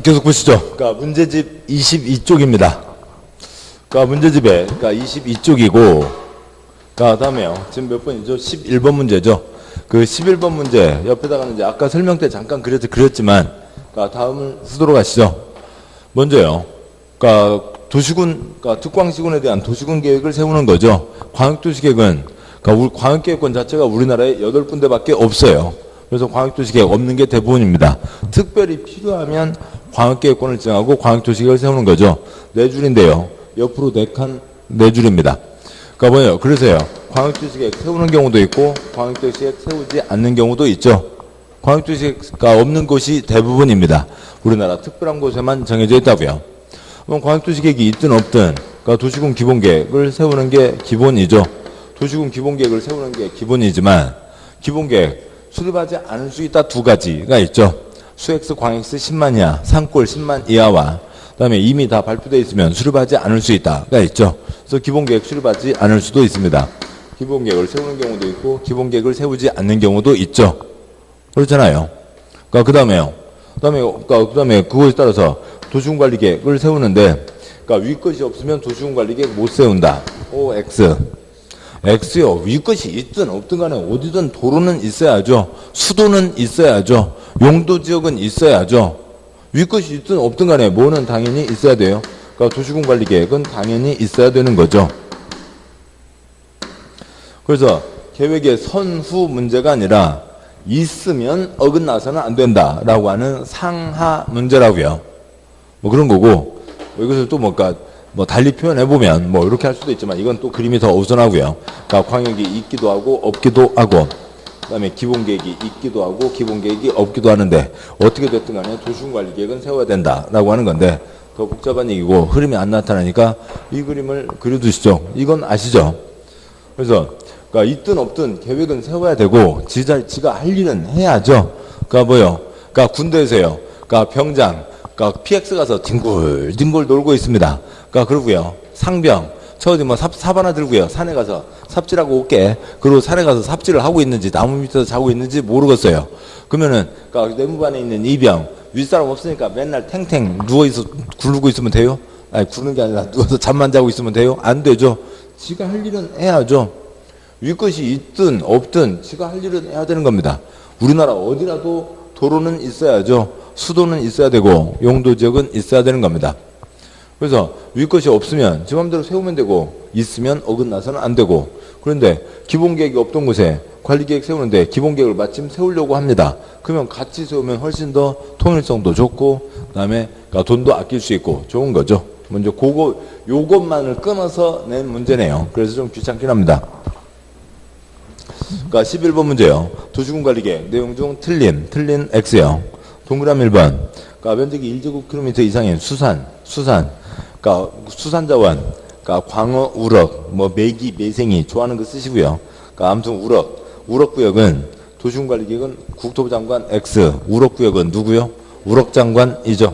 계속 보시죠. 그러니까 문제집 22쪽입니다. 그러니까 문제집에 그러니까 22쪽이고, 다음에요. 지금 몇 번이죠? 11번 문제죠. 그 11번 문제 옆에다가는 이제 아까 설명 때 잠깐 그렸지만, 다음을 쓰도록 하시죠. 먼저요. 그러니까 도시군, 특광시군에 대한 도시군 계획을 세우는 거죠. 광역도시계획은, 광역계획권 자체가 우리나라에 8군데밖에 없어요. 그래서 광역도시계획 없는 게 대부분입니다. 특별히 필요하면 광역계획권을 정하고 광역도시계획을 세우는 거죠. 4줄인데요. 옆으로 4칸 4줄입니다. 그러니까 뭐예요? 그래서요. 광역도시계획 세우는 경우도 있고 광역도시계획 세우지 않는 경우도 있죠. 광역도시계획가 없는 곳이 대부분입니다. 우리나라 특별한 곳에만 정해져 있다고요. 그럼 광역도시계획이 있든 없든 도시군 기본계획을 세우는 게 기본이죠. 도시군 기본계획을 세우는 게 기본이지만 기본계획 수립하지 않을 수 있다 2가지가 있죠. 수엑스 광역스 10만 이하, 산골 10만 이하와 그다음에 이미 다 발표되어 있으면 수립하지 않을 수 있다가 있죠. 그래서 기본계획 수립하지 않을 수도 있습니다. 기본계획을 세우는 경우도 있고 기본계획을 세우지 않는 경우도 있죠. 그렇잖아요. 그다음에 그것에 따라서 도시군관리계획을 세우는데 위 것이 없으면 도시군관리계획 못 세운다. OX. X요. 위 것이 있든 없든 간에 어디든 도로는 있어야죠. 수도는 있어야죠. 용도지역은 있어야죠. 위 것이 있든 없든 간에 뭐는 당연히 있어야 돼요. 도시군관리계획은 당연히 있어야 되는 거죠. 그래서 계획의 선후 문제가 아니라 있으면 어긋나서는 안 된다라고 하는 상하 문제라고요. 뭐 그런 거고, 이것을 또 달리 표현해보면 이렇게 할 수도 있지만 이건 또 그림이 더 우선하고요. 광역이 있기도 하고 없기도 하고 그 다음에 기본계획이 있기도 하고 기본계획이 없기도 하는데 어떻게 됐든 간에 도시군관리계획은 세워야 된다라고 하는 건데 더 복잡한 얘기고 흐름이 안 나타나니까 이 그림을 그려두시죠. 이건 아시죠? 그래서 있든 없든 계획은 세워야 되고 지가 할 일은 해야죠. 군대에서요. 병장 PX 가서 뒹굴 놀고 있습니다. 그러고요. 상병, 어디 삽 하나 들고요. 산에 가서 삽질하고 올게. 그리고 산에 가서 삽질을 하고 있는지, 나무 밑에서 자고 있는지 모르겠어요. 그러면은, 내무반에 있는 이병, 윗사람 없으니까 맨날 탱탱 누워있어, 굴르고 있으면 돼요? 아니, 굴는 게 아니라 누워서 잠만 자고 있으면 돼요? 안 되죠. 지가 할 일은 해야죠. 윗것이 있든 없든 지가 할 일은 해야 되는 겁니다. 우리나라 어디라도 도로는 있어야죠. 수도는 있어야 되고 용도지역은 있어야 되는 겁니다. 그래서 윗것이 없으면 지 맘대로 세우면 되고 있으면 어긋나서는 안 되고 그런데 기본계획이 없던 곳에 관리계획 세우는데 기본계획을 마침 세우려고 합니다. 그러면 같이 세우면 훨씬 더 통일성도 좋고 그다음에 돈도 아낄 수 있고 좋은 거죠. 먼저 요것만을 끊어서 낸 문제네요. 그래서 좀 귀찮긴 합니다. 11번 문제요. 도시군관리계획 내용 중 틀린 X요. 동그라미 1번. 면적이 1제곱킬로미터 이상인 수산. 수산자원. 광어, 우럭, 메기, 매생이 좋아하는 거 쓰시고요. 아무튼 우럭구역은 도시군관리계획은 국토부 장관 X. 우럭구역은 누구요? 우럭장관이죠.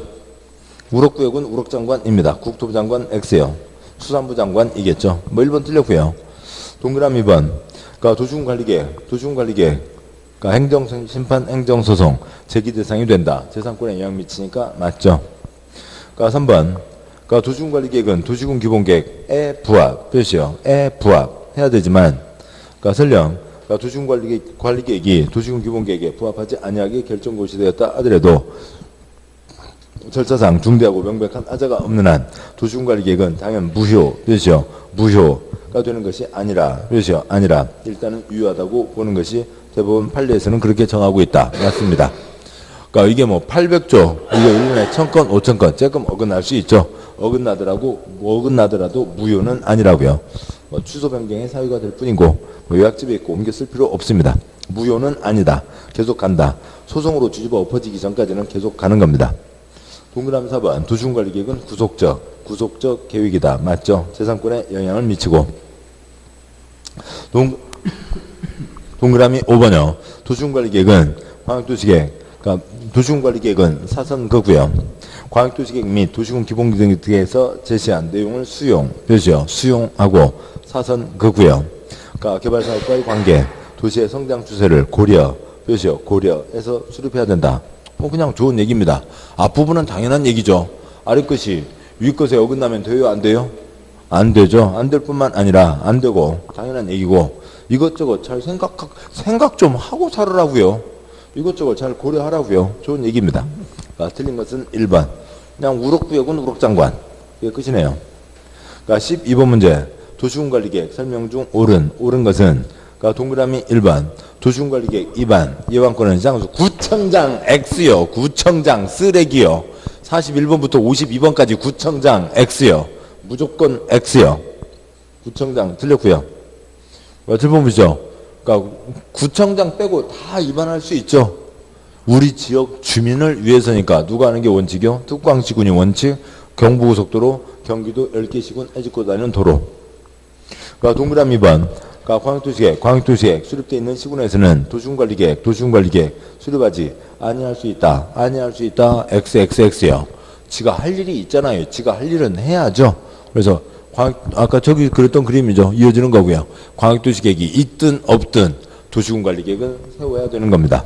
우럭구역은 우럭장관입니다. 국토부 장관 X요. 수산부 장관이겠죠. 1번 틀렸고요. 동그라미 2번. 도시군관리계획. 행정심판, 행정소송, 제기 대상이 된다. 재산권에 영향 미치니까 맞죠. 3번. 도시군관리계획은 도시군 기본계획에 부합, 표시요. 에 부합 해야 되지만, 설령, 도시군관리계획이 도시군 기본계획에 부합하지 아니하게 결정고시 되었다 하더라도, 절차상 중대하고 명백한 하자가 없는 한 도시군관리계획은 당연 무효, 표시요. 무효가 되는 것이 아니라, 표시요. 아니라, 일단은 유효하다고 보는 것이 대법원 판례에서는 그렇게 정하고 있다. 맞습니다. 이게 800조, 이거 1년에 1000건, 5000건, 조금 어긋날 수 있죠. 어긋나더라도 무효는 아니라고요. 취소 변경의 사유가 될 뿐이고, 요약집에 있고 옮겨 쓸 필요 없습니다. 무효는 아니다. 계속 간다. 소송으로 뒤집어 엎어지기 전까지는 계속 가는 겁니다. 동그라미 4번. 도시군관리계획은 구속적 계획이다. 맞죠? 재산권에 영향을 미치고. 동그라미 5번이요. 도시군관리계획은 광역도시계획, 도시군관리계획은 사선거고요. 광역도시계획 및 도시군 기본계획에서 제시한 내용을 수용하고 사선거고요. 개발사업과의 관계, 도시의 성장 추세를 고려해서 수립해야 된다. 그냥 좋은 얘기입니다. 앞부분은 당연한 얘기죠. 아래 것이 위 것에 어긋나면 돼요, 안 돼요? 안 되죠. 안 될 뿐만 아니라 안 되고 당연한 얘기고 이것저것 잘 생각 좀 하고 살으라고요. 이것저것 잘 고려하라고요. 좋은 얘기입니다. 틀린 것은 1번. 그냥 우럭구역은 우럭장관. 이게 끝이네요. 12번 문제. 도시군관리계획 설명 중 옳은 것은 동그라미 1번. 도시군관리계획 2번. 예방권은 장수 구청장 X요. 구청장 쓰레기요. 41번부터 52번까지 구청장 X요. 무조건 X요. 구청장 틀렸고요. 7번 보시죠. 구청장 빼고 다 위반할 수 있죠. 우리 지역 주민을 위해서니까 누가 하는 게 원칙이요? 특광시군이 원칙, 경부고속도로, 경기도 10개 시군 해집고 다니는 도로. 동그라미 2번. 광역도시계획 수립되어 있는 시군에서는 도시군관리계획 수립하지 아니할 수 있다. XXX요. 지가 할 일이 있잖아요. 지가 할 일은 해야죠. 그래서 아까 저기 그렸던 그림이죠. 이어지는 거고요. 광역도시계획이 있든 없든 도시군관리계획은 세워야 되는 겁니다.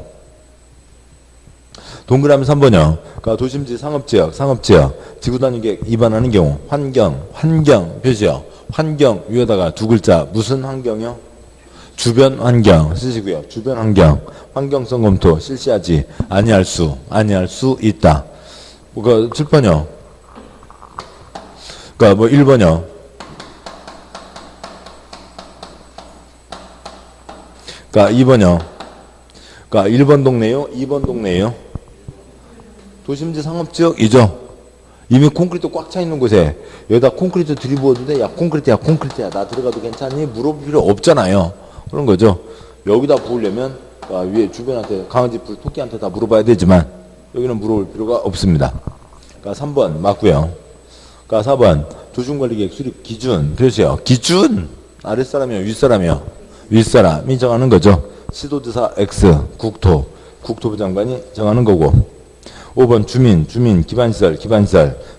동그라미 3번이요. 도심지 상업지역 지구단위계획 위반하는 경우 환경 표시요. 환경 위에다가 두 글자 무슨 환경이요? 주변 환경 쓰시고요. 주변 환경성 검토 실시하지 아니할 수 있다. 7번이요. 1번이요. 2번이요. 1번 동네요. 2번 동네요. 도심지 상업지역이죠. 이미 콘크리트 꽉 차 있는 곳에 여기다 콘크리트 들이부어도 돼? 야 콘크리트야 나 들어가도 괜찮니? 물어볼 필요 없잖아요. 그런 거죠. 여기다 부으려면 위에 주변한테 강아지풀 토끼한테 다 물어봐야 되지만 여기는 물어볼 필요가 없습니다. 3번 맞고요. 4번 도시군관리계획 수립 기준 표시요. 기준 아랫사람이요 윗사람이요? 윗사람이 정하는 거죠. 시도지사 X 국토부 장관이 정하는 거고. 5번 주민 기반시설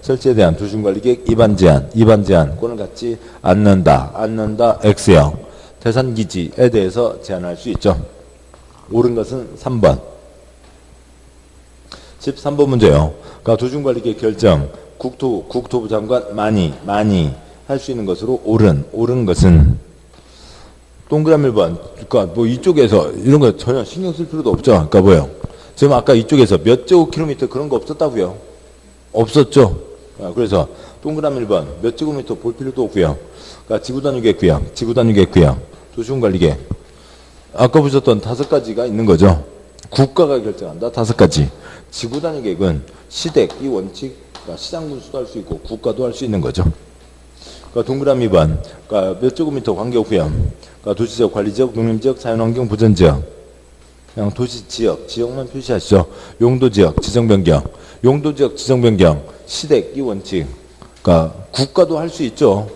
설치에 대한 도시군관리계획 위반 제한 권을 갖지 않는다 X요. 대산기지에 대해서 제한할 수 있죠. 옳은 것은 3번. 13번 문제요. 도시군관리계획 결정 국토부 장관 많이 할 수 있는 것으로 옳은 것은 동그라미 1번. 이쪽에서 이런 거 전혀 신경 쓸 필요도 없죠. 뭐예요? 지금 아까 이쪽에서 몇 제곱킬로미터 그런 거 없었다고요? 없었죠. 그래서 동그라미 1번 몇 제곱미터 볼 필요도 없고요. 지구단위계획 도시군관리계획 아까 보셨던 5가지가 있는 거죠. 국가가 결정한다 5가지. 지구단위계획은 시댁 이 원칙 시장군수도 할 수 있고 국가도 할 수 있는 거죠. 동그라미 2번 몇 제곱미터 관계없고요. 도시지역 관리지역 농림지역 자연환경 보전지역 그냥 지역만 표시하시죠. 용도지역 지정변경 시댁 이 원칙 국가도 할 수 있죠.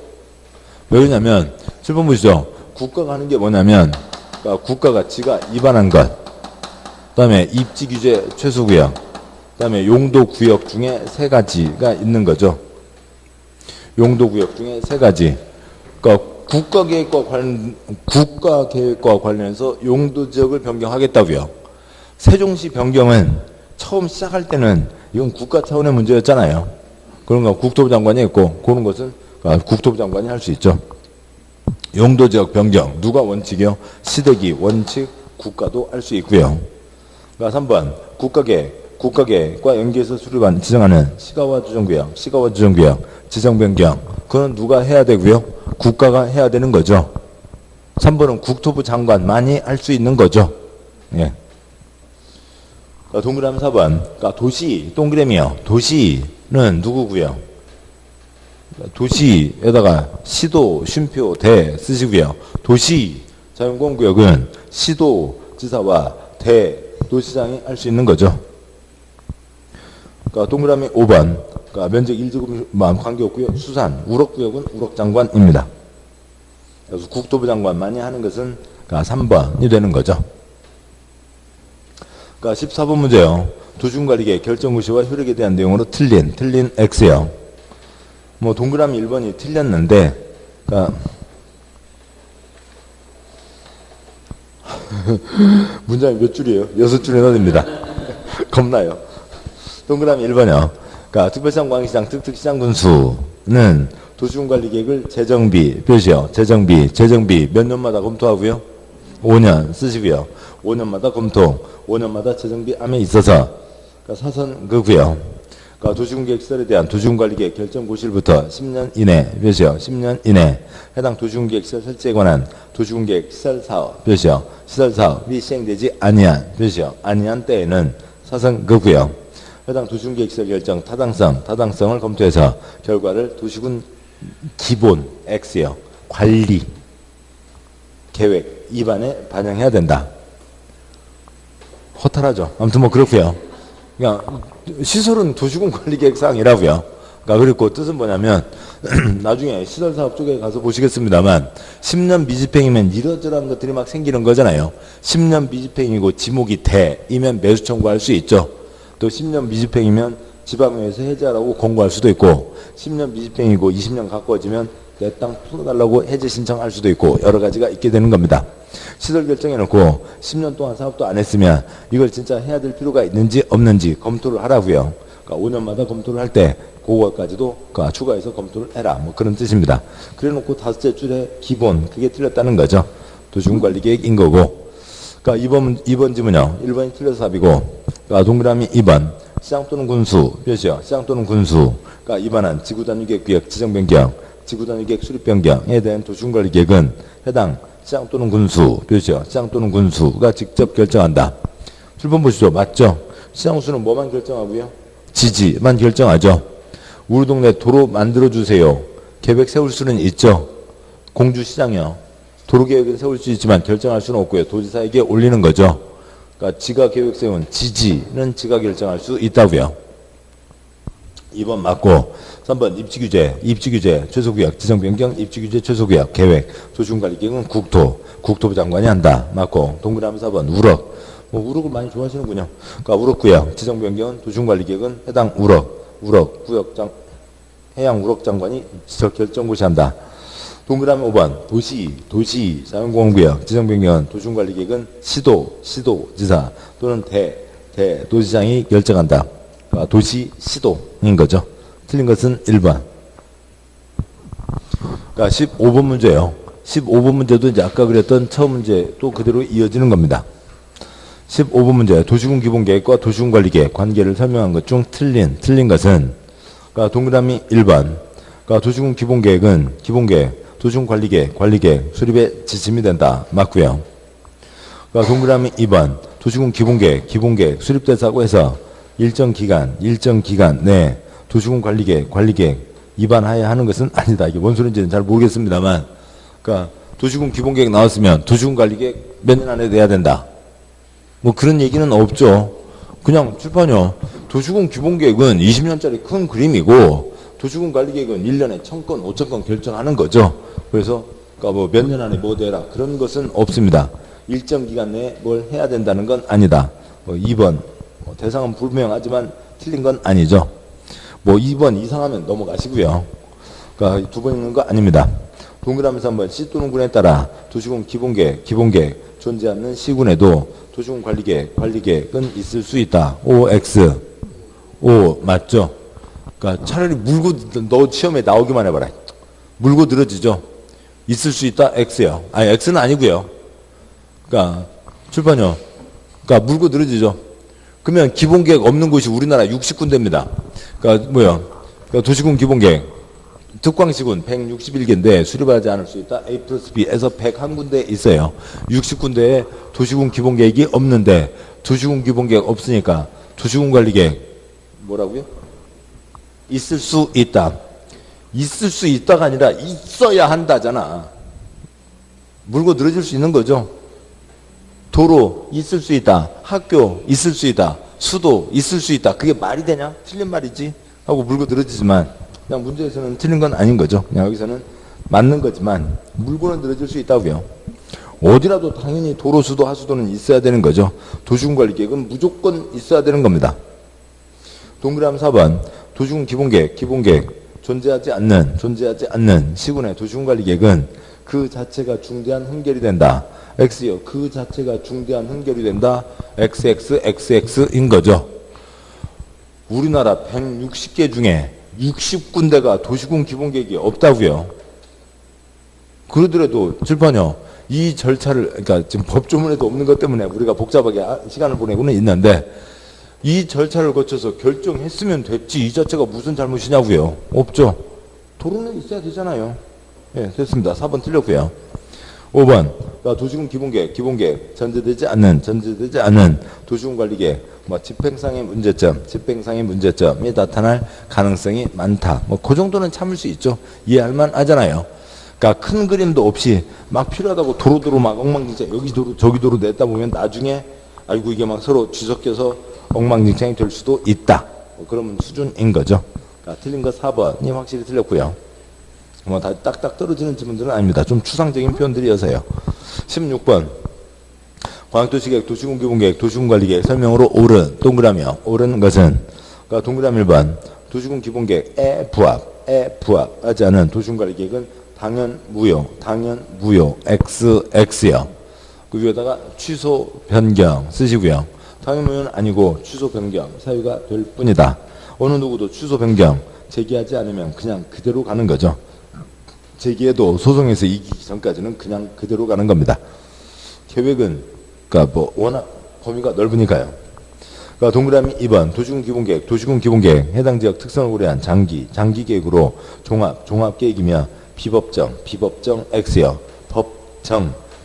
왜 그러냐면 7번 보시죠. 국가가 하는 게 뭐냐면 국가가 지가 위반한 것 그 다음에 입지규제 최소구역 그 다음에 용도구역 중에 3가지가 있는 거죠. 용도구역 중에 3가지. 국가계획과 관련해서 용도지역을 변경하겠다고요. 세종시 변경은 처음 시작할 때는 이건 국가 차원의 문제였잖아요. 그런 거 국토부 장관이 했고 그런 것은 국토부 장관이 할 수 있죠. 용도지역 변경 누가 원칙이요? 시댁이 원칙 국가도 할 수 있고요. 3번 국가계획과 연계해서 지정하는 시가와 주정구역 지정 변경 그건 누가 해야 되고요? 국가가 해야 되는 거죠. 3번은 국토부 장관만이 할 수 있는 거죠. 예. 동그라미 4번 도시 동그라미요. 도시는 누구고요? 도시에다가 시도 쉼표 대 쓰시고요. 도시 자연공원구역은 시도지사와 대도시장이 할 수 있는 거죠. 동그라미 5번 면적 1제곱미터만 관계없고요. 수산 우럭구역은 우럭장관입니다. 그래서 국토부 장관만이 하는 것은 3번이 되는 거죠. 14번 문제요. 도시군관리계획 결정구시와 효력에 대한 내용으로 틀린 X요. 동그라미 1번이 틀렸는데 문장이 몇 줄이에요? 6줄이나 됩니다. 겁나요. 동그라미 1번이요. 그러니까 특별시장, 광역시장, 특특시장 군수는 도시군관리계획을 재정비 표시요. 재정비 몇 년마다 검토하고요? 5년 쓰시고요. 5년마다 검토, 5년마다 재정비함에 있어서 그러니까 사선 그고요. 그러니까 도시군계획 시설에 대한 도시군관리계획 결정 고시일부터 10년 이내 표시요. 10년 이내 해당 도시군계획 시설 설치에 관한 도시군계획 시설사업 표시요. 시설사업이 시행되지 아니한 표시요. 아니한 때에는 사선 그고요. 해당 도시군계획 시설 결정 타당성을 검토해서 결과를 도시군 기본 X요. 관리 계획 입안에 반영해야 된다. 허탈하죠. 아무튼 뭐 그렇고요. 그러니까 시설은 도시군 관리계획 사항이라고요. 그러니까 그리고 뜻은 뭐냐면 나중에 시설사업 쪽에 가서 보시겠습니다만 10년 미집행이면 이러저러한 것들이 막 생기는 거잖아요. 10년 미집행이고 지목이 대이면 매수 청구할 수 있죠. 또 10년 미집행이면 지방의회에서 해제하라고 공고할 수도 있고 10년 미집행이고 20년 가까워지면 내 땅 풀어달라고 해제 신청할 수도 있고 여러 가지가 있게 되는 겁니다. 시설 결정해놓고 10년 동안 사업도 안 했으면 이걸 진짜 해야 될 필요가 있는지 없는지 검토를 하라고요. 그러니까 5년마다 검토를 할 때 그거까지도 추가해서 검토를 해라. 뭐 그런 뜻입니다. 그래놓고 다섯째 줄에 기본 그게 틀렸다는 거죠. 도시군관리계획인 거고. 그러니까 2번 지문요. 1번이 틀려서 답이고 그러니까 동그라미 2번 시장 또는 군수 표시요. 시장 또는 군수. 그러니까 2번은 지구단위계획 지정변경 지구단위계획 수립변경에 대한 도시군관리계획은 해당 시장 또는 군수 표시요. 시장 또는 군수가 직접 결정한다. 7번 보시죠. 맞죠? 시장군수는 뭐만 결정하고요? 지지만 결정하죠. 우리 동네 도로 만들어주세요. 계획 세울 수는 있죠. 공주시장이요. 도로계획은 세울 수 있지만 결정할 수는 없고요. 도지사에게 올리는 거죠. 그러니까 지가 계획 세운 지지는 지가 결정할 수 있다고요. 2번 맞고 3번 입지규제 최소구역 지정변경 입지규제 최소구역 계획 도시군관리계획은 국토부 장관이 한다. 맞고 동그라미 4번 우럭 우럭을 많이 좋아하시는군요. 그러니까 우럭구역 지정변경은 도시군관리계획은 해당 우럭 구역장 해양 우럭 장관이 지적 결정고시 한다. 동그라미 5번 도시 자연공원구역 지정변경은 도시군관리계획은 시도지사 또는 도시장이 결정한다. 도시 시도인 거죠. 틀린 것은 1번. 그러니까 15번 문제예요. 15번 문제도 이제 아까 그랬던 처음 문제 또 그대로 이어지는 겁니다. 15번 문제 도시군 기본계획과 도시군 관리계획 관계를 설명한 것 중 틀린 것은 그러니까 동그라미 1번. 그러니까 도시군 기본계획은 기본계획, 도시군 관리계획 수립에 지침이 된다. 맞고요. 그러니까 동그라미 2번. 도시군 기본계획 수립됐다고 해서 일정 기간 내 도시군 관리계획 입안하에 하는 것은 아니다. 이게 뭔 소리인지는 잘 모르겠습니다만, 그러니까 도시군 기본계획 나왔으면 도시군 관리계획 몇 년 안에 내야 된다. 뭐 그런 얘기는 없죠. 그냥 출판이요. 도시군 기본계획은 20년짜리 큰 그림이고 도시군 관리계획은 1년에 1000건, 5000건 결정하는 거죠. 그래서 그러니까 뭐 몇 년 안에 뭐 되라 그런 것은 없습니다. 일정 기간 내에 뭘 해야 된다는 건 아니다. 2번 대상은 불명하지만 틀린 건 아니죠. 뭐 2번 이상하면 넘어가시고요. 그러니까 2번 읽는 거 아닙니다. 동그라미 3번 시 또는 군에 따라 도시군 기본계획 존재 않는 시군에도 도시군 관리계획은 있을 수 있다. OX. O 맞죠? 그러니까 차라리 물고 너 시험에 나오기만 해봐라. 물고 늘어지죠. 있을 수 있다. X요. 아니 X는 아니고요. 그러니까 출판요. 그러니까 물고 늘어지죠. 그러면 기본계획 없는 곳이 우리나라 60군데입니다. 그러니까 그러니까 도시군 기본계획 특광시군 161개인데 수립하지 않을 수 있다. A 플러스 B에서 101군데 있어요. 60군데에 도시군 기본계획이 없는데 도시군 기본계획 없으니까 도시군 관리계획 뭐라고요? 있을 수 있다. 있을 수 있다가 아니라 있어야 한다잖아. 물고 늘어질 수 있는 거죠. 도로 있을 수 있다. 학교 있을 수 있다. 수도 있을 수 있다. 그게 말이 되냐? 틀린 말이지 하고 물고 늘어지지만 그냥 문제에서는 틀린 건 아닌 거죠. 그냥 여기서는 맞는 거지만 물고는 늘어질 수 있다고요. 어디라도 당연히 도로, 수도, 하수도는 있어야 되는 거죠. 도시군 관리계획은 무조건 있어야 되는 겁니다. 동그라미 4번 도시군 기본계획 존재하지 않는 시군의 도시군 관리계획은 그 자체가 중대한 흠결이 된다. X요. 그 자체가 중대한 흠결이 된다. XXX인 거죠. 우리나라 160개 중에 60군데가 도시군 기본계획이 없다고요. 그러더라도 칠판이요. 이 절차를 그러니까 지금 법조문에도 없는 것 때문에 우리가 복잡하게 시간을 보내고는 있는데 이 절차를 거쳐서 결정했으면 됐지 이 자체가 무슨 잘못이냐고요. 없죠. 토론은 있어야 되잖아요. 예, 됐습니다. 4번 틀렸고요. 5번 도시군 기본계획 전제되지 않는 도시군 관리계획 집행상의 문제점이 나타날 가능성이 많다. 그 정도는 참을 수 있죠. 이해할 만하잖아요. 그러니까 큰 그림도 없이 막 필요하다고 도로 막 엉망진창 여기 도로 저기 도로 냈다 보면 나중에 아이고 이게 막 서로 뒤섞여서 엉망진창이 될 수도 있다. 그러면 수준인 거죠. 그러니까 틀린 거 4번이 확실히 틀렸고요. 다 딱딱 떨어지는 지문들은 아닙니다. 좀 추상적인 표현들이어서요. 16번 광역도시계획, 도시군 기본계획, 도시군 관리계획 설명으로 옳은 동그라미요. 옳은 것은 그러니까 동그라미 1번 도시군 기본계획에 부합하지 않은 도시군 관리계획은 당연 무효 XX요. 그 위에다가 취소 변경 쓰시고요. 당연 무효는 아니고 취소 변경 사유가 될 뿐이다. 어느 누구도 취소 변경 제기하지 않으면 그냥 그대로 가는 거죠. 제기해도 소송에서 이기기 전까지는 그냥 그대로 가는 겁니다. 계획은 그러니까 워낙 범위가 넓으니까요. 그러니까 동그라미 2번 도시군 기본계획 해당 지역 특성을 고려한 장기 계획으로 종합 계획이며 비법정 X요.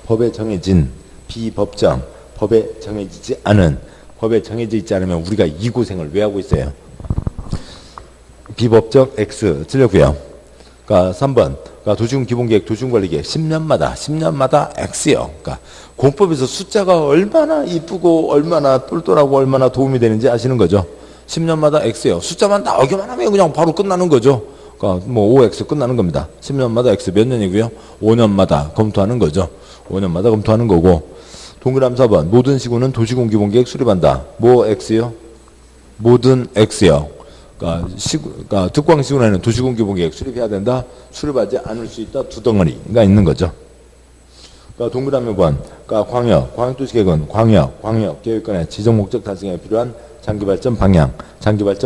법에 정해진 비법정 법에 정해지지 않은 법에 정해져 있지 않으면 우리가 이 고생을 왜 하고 있어요? 비법정 X 틀렸고요. 그러니까 3번 그러니까 도시군 기본계획, 도시군 관리계획 10년마다 X요. 그러니까 공법에서 숫자가 얼마나 이쁘고 얼마나 똘똘하고 얼마나 도움이 되는지 아시는 거죠. 10년마다 X요. 숫자만 나오기만 하면 그냥 바로 끝나는 거죠. 그러니까 5X 끝나는 겁니다. 10년마다 X 몇 년이고요? 5년마다 검토하는 거죠. 5년마다 검토하는 거고. 동그라미 4번 모든 시군은 도시군 기본계획 수립한다. 뭐 X요? 모든 X요. 그러니까 특광시군에는 도시군 기본계획 수립해야 된다. 수립하지 않을 수 있다. 두 덩어리가 있는 거죠. 그러니까 동그라미 5번 그러니까 광역도시계획은 광역계획권의 지정목적 달성에 필요한 장기발전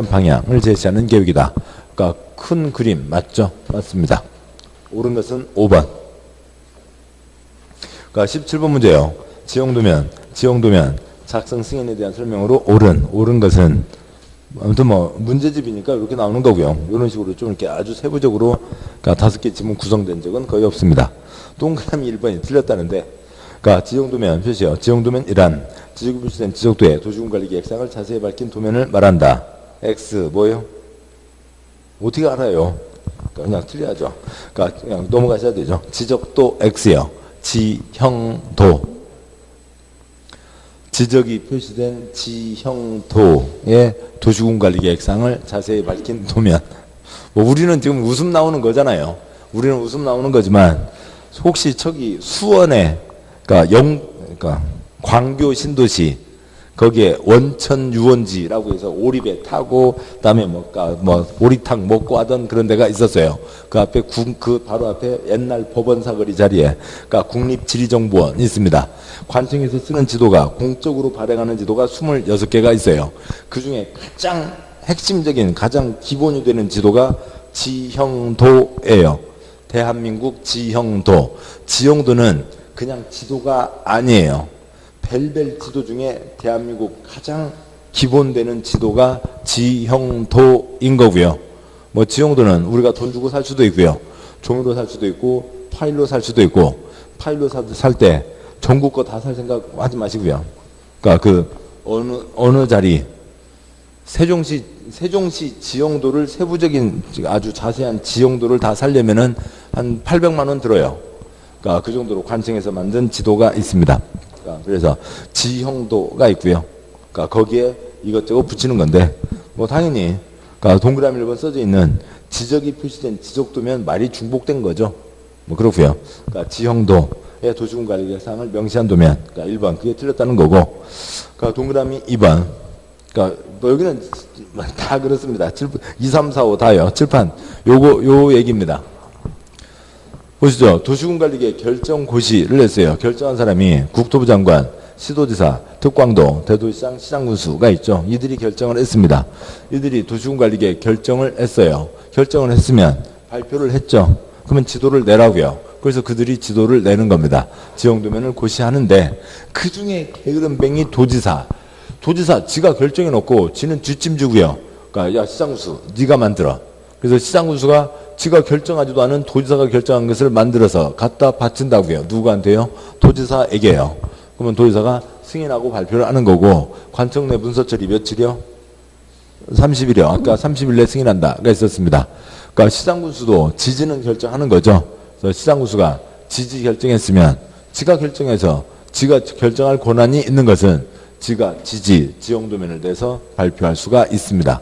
방향을 제시하는 계획이다. 그러니까 큰 그림 맞죠? 맞습니다. 옳은 것은 5번. 그러니까 17번 문제요. 지형도면 작성 승인에 대한 설명으로 옳은 것은 아무튼 문제집이니까 이렇게 나오는 거고요. 이런 식으로 좀 이렇게 아주 세부적으로 그러니까 5개 지문 구성된 적은 거의 없습니다. 동그라미 1번이 틀렸다는데 그러니까 지형도면 표시요. 지형도면이란 지적이 표시된 지적도의 도시군 관리 계획상을 자세히 밝힌 도면을 말한다. X 뭐예요? 어떻게 알아요? 그냥 틀려야죠. 그러니까 그냥 넘어가셔야 되죠. 지적도 X요. 지형도 지적이 표시된 지형도의 도시군 관리 계획상을 자세히 밝힌 도면. 우리는 지금 웃음 나오는 거잖아요. 우리는 웃음 나오는 거지만 혹시 저기 수원에 그러니까 광교 신도시 거기에 원천 유원지라고 해서 오리배 타고 그다음에 오리탕 먹고 하던 그런 데가 있었어요. 그 앞에 그 바로 앞에 옛날 법원 사거리 자리에 그러니까 국립지리정보원이 있습니다. 관청에서 쓰는 지도가 공적으로 발행하는 지도가 26개가 있어요. 그 중에 가장 핵심적인 가장 기본이 되는 지도가 지형도예요. 대한민국 지형도. 지형도는 그냥 지도가 아니에요. 벨벨 지도 중에 대한민국 가장 기본되는 지도가 지형도인 거고요. 지형도는 우리가 돈 주고 살 수도 있고요. 종이로 살 수도 있고 파일로 살 수도 있고 파일로 살 때 전국 거 다 살 생각 하지 마시고요. 그러니까 어느 자리 세종시 지형도를 세부적인 아주 자세한 지형도를 다 살려면은 한 800만 원 들어요. 그러니까 그 정도로 관청에서 만든 지도가 있습니다. 그래서 지형도가 있고요. 그러니까 거기에 이것저것 붙이는 건데 당연히 그러니까 동그라미 1번 써져 있는 지적이 표시된 지적도면 말이 중복된 거죠. 그렇고요. 그러니까 지형도의 도시군 관리 계획상을 명시한 도면 그러니까 1번 그게 틀렸다는 거고. 그러니까 동그라미 2번 그러니까 여기는 다 그렇습니다. 2, 3, 4, 5 다요. 칠판 요 얘기입니다. 보시죠. 도시군 관리계획 결정 고시를 했어요. 결정한 사람이 국토부 장관, 시도지사, 특광동, 대도시장, 시장군수가 있죠. 이들이 결정을 했습니다. 이들이 도시군관리계획 결정을 했어요. 결정을 했으면 발표를 했죠. 그러면 지도를 내라고요. 그래서 그들이 지도를 내는 겁니다. 지형도면을 고시하는데 그 중에 게으름뱅이 도지사 지가 결정해 놓고 지는 뒷짐지고요. 그러니까 야 시장군수 네가 만들어. 그래서 시장군수가 지가 결정하지도 않은 도지사가 결정한 것을 만들어서 갖다 바친다고요. 누구한테요? 도지사에게요. 그러면 도지사가 승인하고 발표를 하는 거고 관청 내 문서 처리 며칠이요? 30일이요. 아까 30일 내 승인한다가 있었습니다. 그러니까 시장군수도 지지는 결정하는 거죠. 그래서 시장군수가 지지 결정했으면 지가 결정해서 지가 결정할 권한이 있는 것은 지가 지형도면을 내서 발표할 수가 있습니다.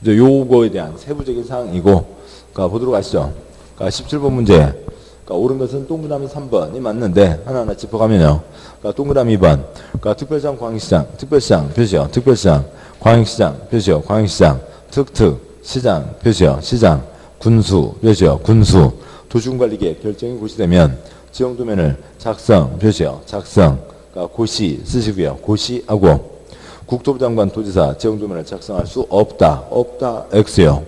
이제 요거에 대한 세부적인 사항이고, 그러니까 보도록 하시죠. 그러니까 17번 문제. 그러니까 옳은 것은 동그라미 3번이 맞는데 하나하나 짚어가면요. 그러니까 동그라미 2번. 그러니까 특별시장, 광역시장, 특별시장, 표시요. 특별시장, 광역시장, 표시요. 광역시장, 시장, 표시요. 시장, 군수, 표시요. 군수. 도시군관리계획 결정이 고시되면 지형도면을 작성, 표시요. 작성. 그러니까 고시 쓰시고요. 고시하고 국토부 장관 도지사 지형도면을 작성할 수 없다. X요.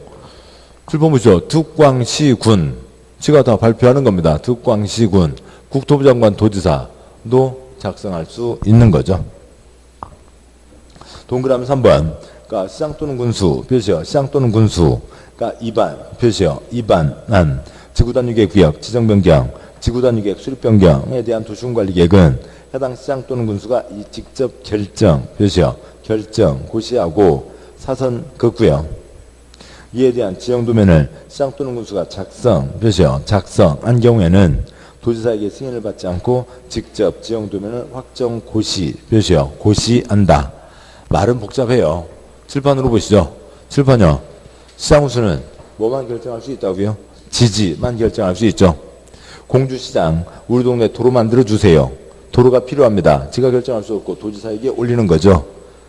7번 보시죠. 특광시군. 지가 다 발표하는 겁니다. 특광시군. 국토부 장관 도지사도 작성할 수 있는 거죠. 동그라미 3번. 그러니까 시장 또는 군수. 표시요. 시장 또는 군수. 그러니까 입안. 표시요. 입안한. 지구단위계획 구역 지정변경. 지구단위계획 수립변경에 대한 도시군관리계획은 해당 시장 또는 군수가 이 직접 결정, 표시요. 결정, 고시하고 사선 긋고요. 이에 대한 지형도면을 시장 또는 군수가 작성, 표시요. 작성한 경우에는 도지사에게 승인을 받지 않고 직접 지형도면을 확정 고시, 표시요. 고시한다. 말은 복잡해요. 칠판으로 보시죠. 칠판요. 시장 군수는 뭐만 결정할 수 있다고요? 지지만 결정할 수 있죠. 공주시장, 우리 동네 도로 만들어 주세요. 도로가 필요합니다. 지가 결정할 수 없고 도지사에게 올리는 거죠.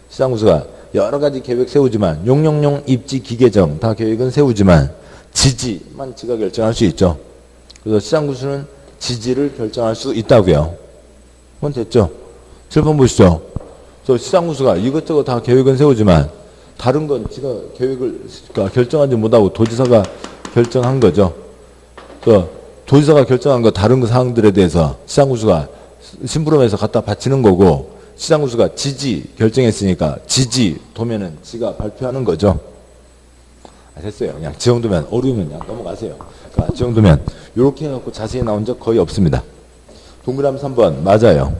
시장군수가 여러 가지 계획 세우지만 용용용 입지 기계정 다 계획은 세우지만 지지만 지가 결정할 수 있죠. 그래서 시장군수는 지지를 결정할 수 있다고요. 그건 됐죠. 7번 보시죠. 그래서 시장군수가 이것저것 다 계획은 세우지만 다른 건 지가 계획을 결정하지 못하고 도지사가 결정한 거죠. 그래서 도지사가 결정한 거 다른 그 사항들에 대해서 시장군수가 심부름해서 갖다 바치는 거고 시장군수가 지지 결정했으니까 지지 도면은 지가 발표하는 거죠. 됐어요. 그냥 지형도면 어려우면 그냥 넘어가세요. 그러니까 지형도면 이렇게 해갖고 자세히 나온 적 거의 없습니다. 동그라미 3번 맞아요.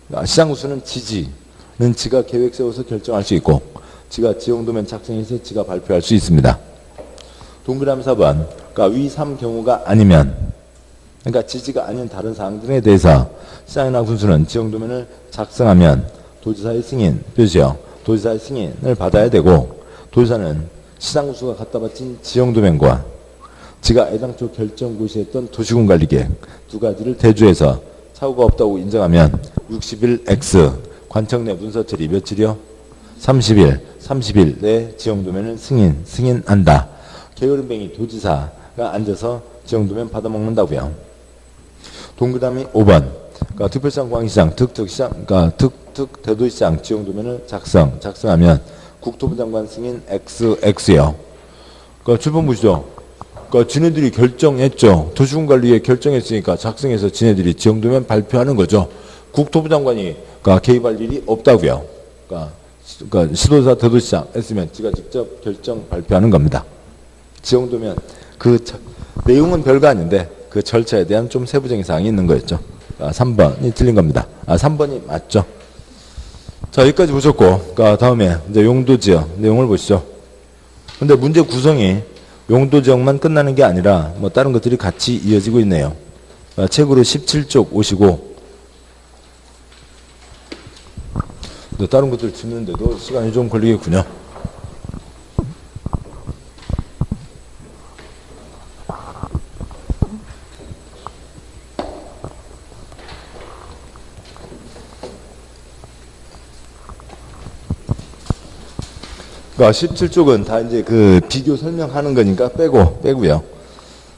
그러니까 시장군수는 지지는 지가 계획 세워서 결정할 수 있고 지가 지형도면 작성해서 지가 발표할 수 있습니다. 동그라미 4번 그러니까 위 3경우가 아니면 그러니까 지지가 아닌 다른 사항들에 대해서 시장이나 군수는 지형도면을 작성하면 도지사의 승인, 표시요. 도지사의 승인을 받아야 되고 도지사는 시장군수가 갖다 바친 지형도면과 지가 애당초 결정고시했던 도시군관리계획 두 가지를 대조해서 사고가 없다고 인정하면 60일 관청 내 문서 처리 며칠이요? 30일 내 지형도면을 승인한다. 게으름뱅이 도지사가 앉아서 지형도면 받아먹는다고요. 동그라미 5번. 그러니까 특별시장, 광역시장, 특특시장, 그러니까 대도시장 지형도면을 작성하면 국토부 장관 승인 X요. 그러니까 7번 보시죠. 그러니까 지네들이 결정했죠. 도시군관리에 결정했으니까 작성해서 지네들이 지형도면 발표하는 거죠. 국토부 장관이 그러니까 개입할 일이 없다고요. 그러니까 시도지사, 대도시장 했으면 지가 직접 결정 발표하는 겁니다. 지형도면 내용은 별거 아닌데 그 절차에 대한 좀 세부적인 사항이 있는 거였죠. 3번이 틀린 겁니다. 3번이 맞죠. 자, 여기까지 보셨고, 그러니까 다음에 이제 용도지역 내용을 보시죠. 근데 문제 구성이 용도지역만 끝나는 게 아니라 뭐 다른 것들이 같이 이어지고 있네요. 책으로 17쪽 오시고, 다른 것들 듣는데도 시간이 좀 걸리겠군요. 그러니까 17쪽은 다 이제 그 비교 설명하는 거니까 빼고요.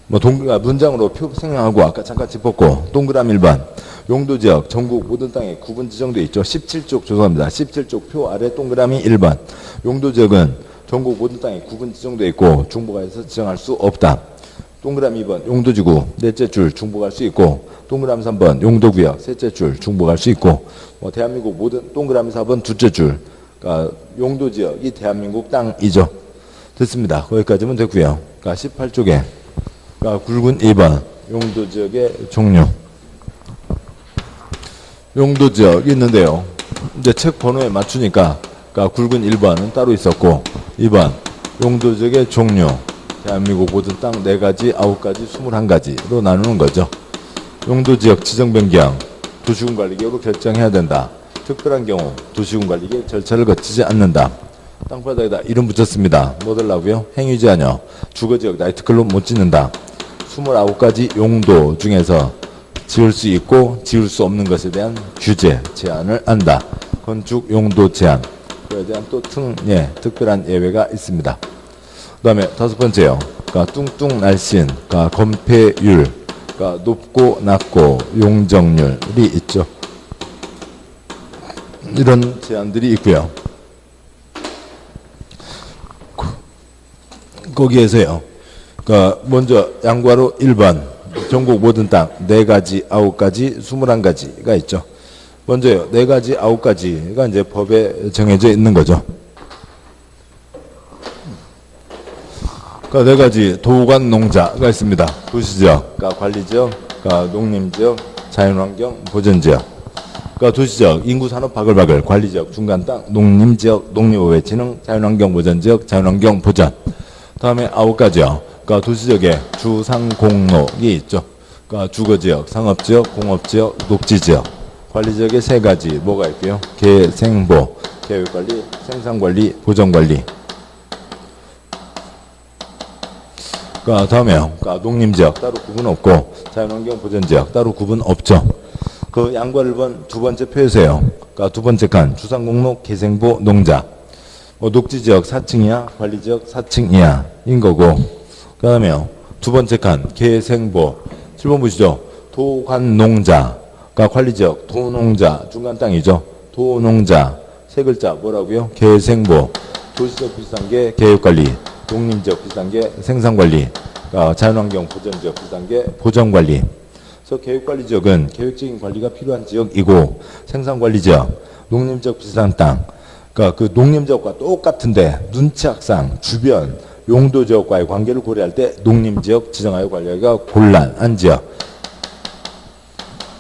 뭐 문장으로 표 생략하고 아까 잠깐 짚었고 동그라미 1번 용도지역 전국 모든 땅에 구분 지정되어 있죠. 17쪽 죄송합니다. 17쪽 표 아래 동그라미 1번. 용도지역은 전국 모든 땅에 구분 지정되어 있고 중부가에서 지정할 수 없다. 동그라미 2번 용도지구 넷째 줄 중부갈 수 있고, 동그라미 3번 용도구역 셋째 줄 중부갈 수 있고, 대한민국 모든 동그라미 4번 둘째 줄, 그러니까 용도지역이 대한민국 땅이죠. 됐습니다. 거기까지면 됐고요. 그러니까 18쪽에 그러니까 굵은 2번 용도지역의 종류. 용도지역이 있는데요. 이제 책 번호에 맞추니까 그러니까 굵은 1번은 따로 있었고, 2번 용도지역의 종류. 대한민국 모든 땅 4가지, 9가지, 21가지로 나누는 거죠. 용도지역 지정 변경, 도시군관리계획으로 결정해야 된다. 특별한 경우 도시군관리계획 절차를 거치지 않는다. 땅바닥에다 이름 붙였습니다. 뭐 들라고요? 행위 제한요. 주거지역 나이트클럽 못 짓는다. 29가지 용도 중에서 지을 수 있고 지을 수 없는 것에 대한 규제, 제한을 한다. 건축 용도 제한, 그에 대한 또 특별한 예외가 있습니다. 그 다음에 5번째요. 그러니까 뚱뚱 날씬, 그러니까 건폐율, 그러니까 높고 낮고 용적률이 있죠. 이런 제한들이 있고요. 거기에서요. 그러니까 먼저 양과로 1번 전국 모든 땅 4가지, 9가지, 21가지가 있죠. 먼저요. 4가지, 9가지가 이제 법에 정해져 있는 거죠. 그러니까 4가지 도관 농자가 있습니다. 도시지역, 그러니까 관리지역, 그러니까 농림지역, 자연환경, 보전지역. 그러니까 도시지역, 인구산업 바글바글, 관리지역, 중간땅, 농림지역, 농림어회진흥, 자연환경 보전지역, 자연환경 보전. 다음에 9가지요. 그러니까 도시지역에 주상공록이 있죠. 그러니까 주거지역, 상업지역, 공업지역, 녹지지역. 관리지역에 3가지 뭐가 있고요. 계생보, 계획관리, 생산관리, 보전관리. 그러니까 다음에요. 그러니까 농림지역 따로 구분 없고 자연환경 보전지역 따로 구분 없죠. 그 양과 1번 두 번째 표에서요. 그러니까 두 번째 칸 주상공록 계생보 농자. 녹지지역 4층 이하, 관리지역 4층 이하인 거고. 그 다음에요. 두 번째 칸 계생보 7번 보시죠. 도관농자, 그러니까 관리지역 도농자 중간 땅이죠. 도농자 세 글자 뭐라고요? 계생보. 도시적 비슷한게 계획관리, 농림지역 비슷한게 생산관리, 그러니까 자연환경 보전지역 비슷한게 보전관리. 그래서 계획관리지역은 계획적인 관리가 필요한 지역이고, 생산관리지역 농림지역 비슷한 땅, 그러니까 그 농림지역과 똑같은데 눈치학상 주변 용도지역과의 관계를 고려할 때 농림지역 지정하여 관리하기가 곤란한 지역.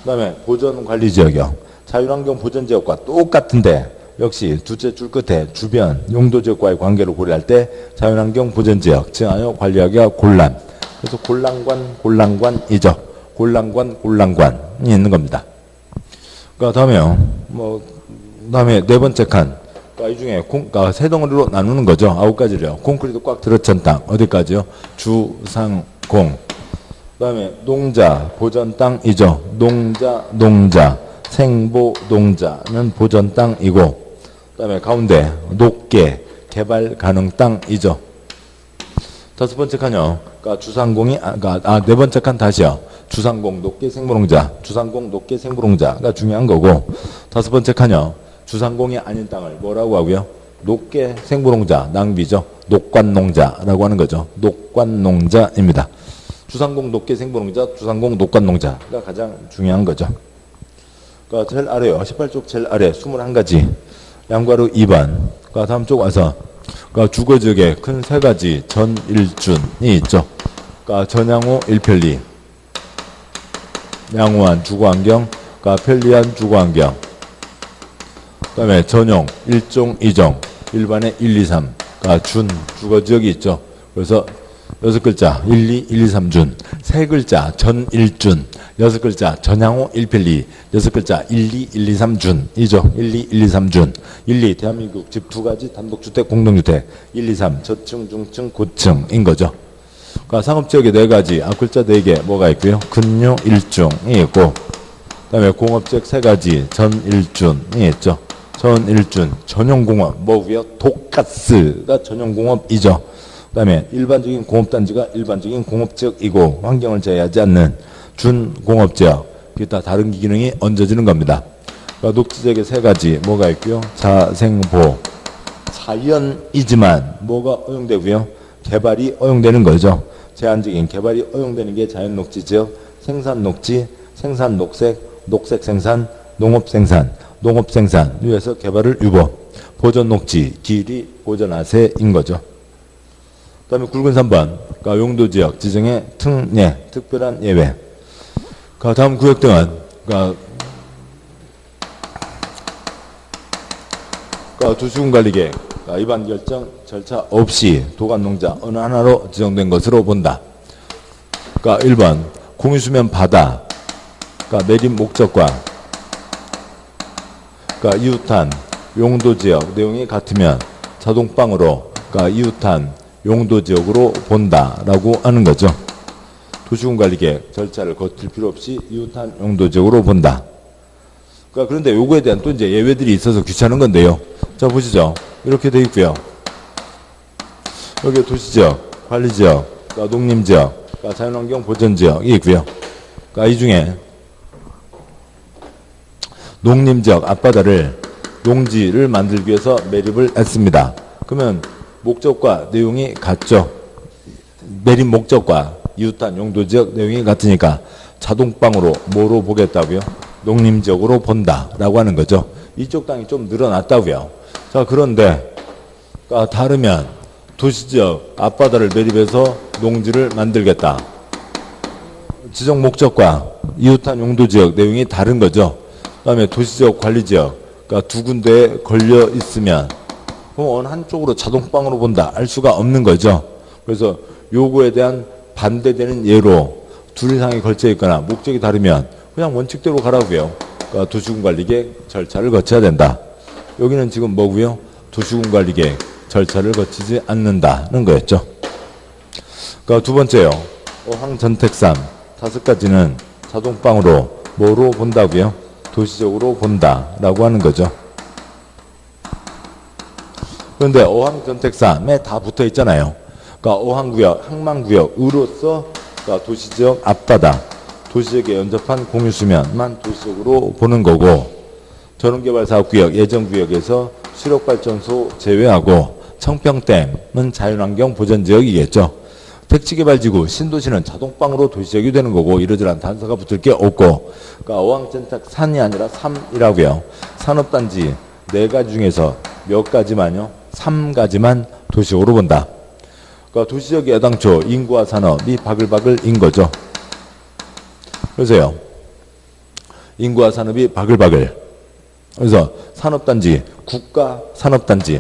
그 다음에 보전관리지역이요. 자연환경 보전지역과 똑같은데 역시 둘째 줄 끝에 주변 용도지역과의 관계를 고려할 때 자연환경 보전지역 지정하여 관리하기가 곤란. 그래서 곤란관이죠. 곤란관이 있는 겁니다. 그러니까 다음에요. 다음에 네 번째 칸. 그러니까 이 중에 그러니까 세 덩어리로 나누는 거죠. 9가지를요. 콘크리트 꽉 들어찬 땅 어디까지요? 주상공. 그다음에 농자 보전 땅이죠. 농자 생보 농자는 보전 땅이고, 그다음에 가운데 녹계 개발 가능 땅이죠. 5번째 칸요. 그러니까 주상공이 네 번째 칸 다시요. 주상공 녹계 생보농자, 주상공 녹계 생보농자가 중요한 거고, 5번째 칸요. 주상공이 아닌 땅을 뭐라고 하고요? 녹계 생보농자, 낭비죠. 녹관농자라고 하는 거죠. 녹관농자입니다. 주상공 녹계 생보농자, 주상공 녹관농자가 가장 중요한 거죠. 그러니까 제일 아래요. 18쪽 제일 아래 21가지. 양과로 2번. 그러니까 다음 쪽 와서 그러니까 주거지역에 큰 3가지 전일준이 있죠. 그러니까 전양호 1편리, 양호한 주거환경, 그러니까 편리한 주거환경. 그 다음에 전용 1종 2종 일반의 1, 2, 3, 그러니까 준 주거지역이 있죠. 그래서 6글자 1, 2, 1, 2, 3준, 3글자 전일준, 6글자 전양호 1편리, 6글자 1, 2, 1, 2, 3준이죠. 1, 2, 1, 2, 3준. 1, 2 대한민국 집 2가지 단독주택 공동주택, 1, 2, 3 저층 중층 고층인 거죠. 그러니까 상업지역에 4가지 앞글자 4개 뭐가 있고요. 근요 1중이 있고, 그 다음에 공업지역 3가지 전일준이 있죠. 전일준 전용공업 뭐고요? 독가스가 전용공업이죠. 그 다음에 일반적인 공업단지가 일반적인 공업지역이고 환경을 제해하지 않는 준공업지역, 기타 다른 기능이 얹어지는 겁니다. 그러니까 녹지지역에 세 가지 뭐가 있고요. 자생보 자연이지만 뭐가 허용되고요. 개발이 허용되는 거죠. 제한적인 개발이 허용되는 게 자연녹지지역, 생산녹지, 생산녹색, 녹색생산, 농업생산, 농업생산 위에서 개발을 유보, 보존녹지, 기리, 보존하세인 거죠. 그 다음에 굵은 3번 그러니까 용도지역 지정의 특례, 특별한 예외. 그 다음 구역 등은 그러니까 도시군관리계획 위반 결정 절차 없이 도관농자 어느 하나로 지정된 것으로 본다. 그러니까 1번 공유수면 바다 그러니까 매립 목적과 그러니까 이웃한 용도지역 내용이 같으면 자동방으로 그러니까 이웃한 용도지역으로 본다라고 하는 거죠. 도시군관리계획 절차를 거칠 필요 없이 이웃한 용도지역으로 본다. 그러니까 그런데 요거에 대한 또 이제 예외들이 있어서 귀찮은 건데요. 자 보시죠. 이렇게 돼 있고요. 여기 도시지역, 관리지역, 그러니까 농림지역, 그러니까 자연환경 보전지역이 있고요. 그러니까 이 중에 농림지역 앞바다를 농지를 만들기 위해서 매립을 했습니다. 그러면 목적과 내용이 같죠. 매립 목적과 이웃한 용도지역 내용이 같으니까 자동방으로 뭐로 보겠다고요? 농림지역으로 본다라고 하는 거죠. 이쪽 땅이 좀 늘어났다고요. 자 그런데 다르면 도시지역 앞바다를 매립해서 농지를 만들겠다. 지정 목적과 이웃한 용도지역 내용이 다른 거죠. 그 다음에 도시지역 관리지역 그러니까 두 군데에 걸려 있으면 그럼 어느 한쪽으로 자동방으로 본다 할 수가 없는 거죠. 그래서 요거에 대한 반대되는 예로 둘 이상이 걸쳐 있거나 목적이 다르면 그냥 원칙대로 가라고요. 그러니까 도시군관리계획 절차를 거쳐야 된다. 여기는 지금 뭐고요? 도시군관리계획 절차를 거치지 않는다는 거였죠. 그러니까 두 번째요. 어항전택삼 다섯 가지는 자동방으로 뭐로 본다고요? 도시적으로 본다라고 하는 거죠. 그런데 어항전택삼에 다 붙어 있잖아요. 그러니까 어항구역, 항만구역으로서 그러니까 도시지역 앞바다, 도시지역에 연접한 공유수면만 도시적으로 보는 거고 전원개발사업구역, 예정구역에서 수력발전소 제외하고 청평댐은 자연환경 보전지역이겠죠. 택지개발지구, 신도시는 자동방으로 도시지역이 되는 거고 이러저러한 단서가 붙을 게 없고 그러니까 어항전택산이 아니라 3이라고요. 산업단지 4가지 중에서 몇 가지만요? 3가지만 도시적으로 본다. 그러니까 도시지역이 애당초 인구와 산업이 바글바글인 거죠. 그래서요. 인구와 산업이 바글바글. 그래서 산업단지, 국가산업단지,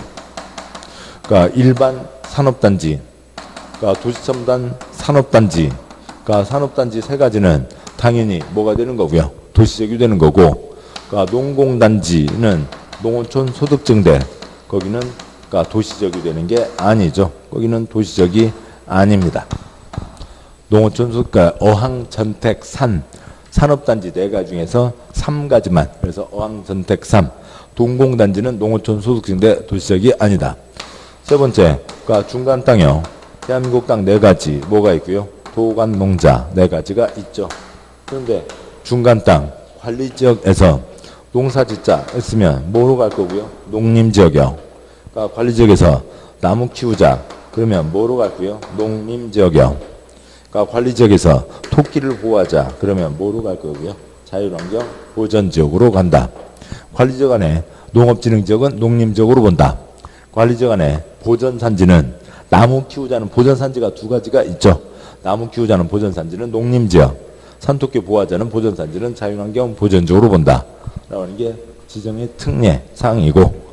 그러니까 일반 산업단지, 그러니까 도시첨단 산업단지, 그러니까 산업단지 3가지는 당연히 뭐가 되는 거고요. 도시적이 되는 거고, 그러니까 농공단지는 농어촌 소득증대, 거기는 그러니까 도시적이 되는 게 아니죠. 거기는 도시적이 아닙니다. 농어촌 소득, 그러니까 어항전택산, 산업단지 4가지 중에서 3가지만. 그래서 어항전택3. 동공단지는 농어촌 소득증대 도시적이 아니다. 세 번째, 그러니까 중간 땅이요. 대한민국 땅 4가지 뭐가 있고요. 도관 농자 4가지가 있죠. 그런데 중간 땅 관리지역에서 농사짓자 했으면 뭐로 갈 거고요. 농림지역이요. 그러니까 관리지역에서 나무 키우자 그러면 뭐로 갈고요. 농림지역이요. 그러니까 관리지역에서 토끼를 보호하자 그러면 뭐로 갈 거고요. 자연환경 보전지역으로 간다. 관리지역 안에 농업진흥지역은 농림지역으로 본다. 관리지역 안에 보전산지는 나무 키우자는 보전산지가 2가지가 있죠. 나무 키우자는 보전산지는 농림지역, 산토끼 보호하자는 보전산지는 자연환경 보전지역으로 본다. 라고 하는 게 지정의 특례 사항이고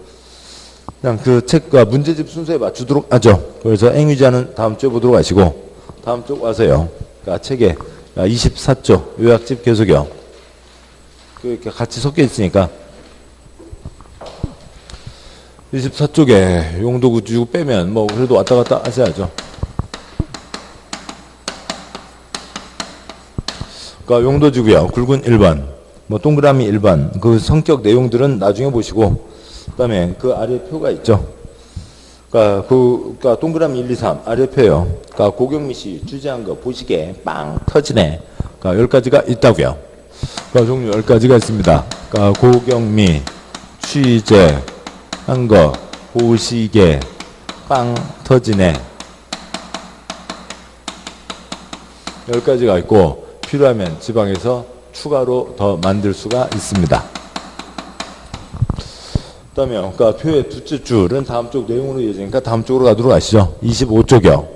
그냥 그 책과 문제집 순서에 맞추도록 하죠. 그래서 행위자는 다음 주에 보도록 하시고 다음 쪽 와서요. 그러니까 책에 24조 요약집 계속이요. 그렇게 같이 섞여 있으니까 24쪽에 용도구지구 빼면 뭐 그래도 왔다 갔다 하셔야죠. 그러니까 용도지구요. 굵은 1번, 뭐 동그라미 1번. 그 성격 내용들은 나중에 보시고 그다음에 그 아래 표가 있죠. 그러니까 동그라미 1, 2, 3 아래 표요. 그러니까 고경미 씨 주제한 거 보시게 빵 터지네. 그러니까 10가지가 있다고요. 종류 10가지가 있습니다. 고경미, 취재, 한거, 보시개, 빵 터지네. 10가지가 있고 필요하면 지방에서 추가로 더 만들 수가 있습니다. 그다음에 표의 둘째 줄은 다음 쪽 내용으로 이어지니까 다음 쪽으로 가도록 하시죠. 25쪽이요.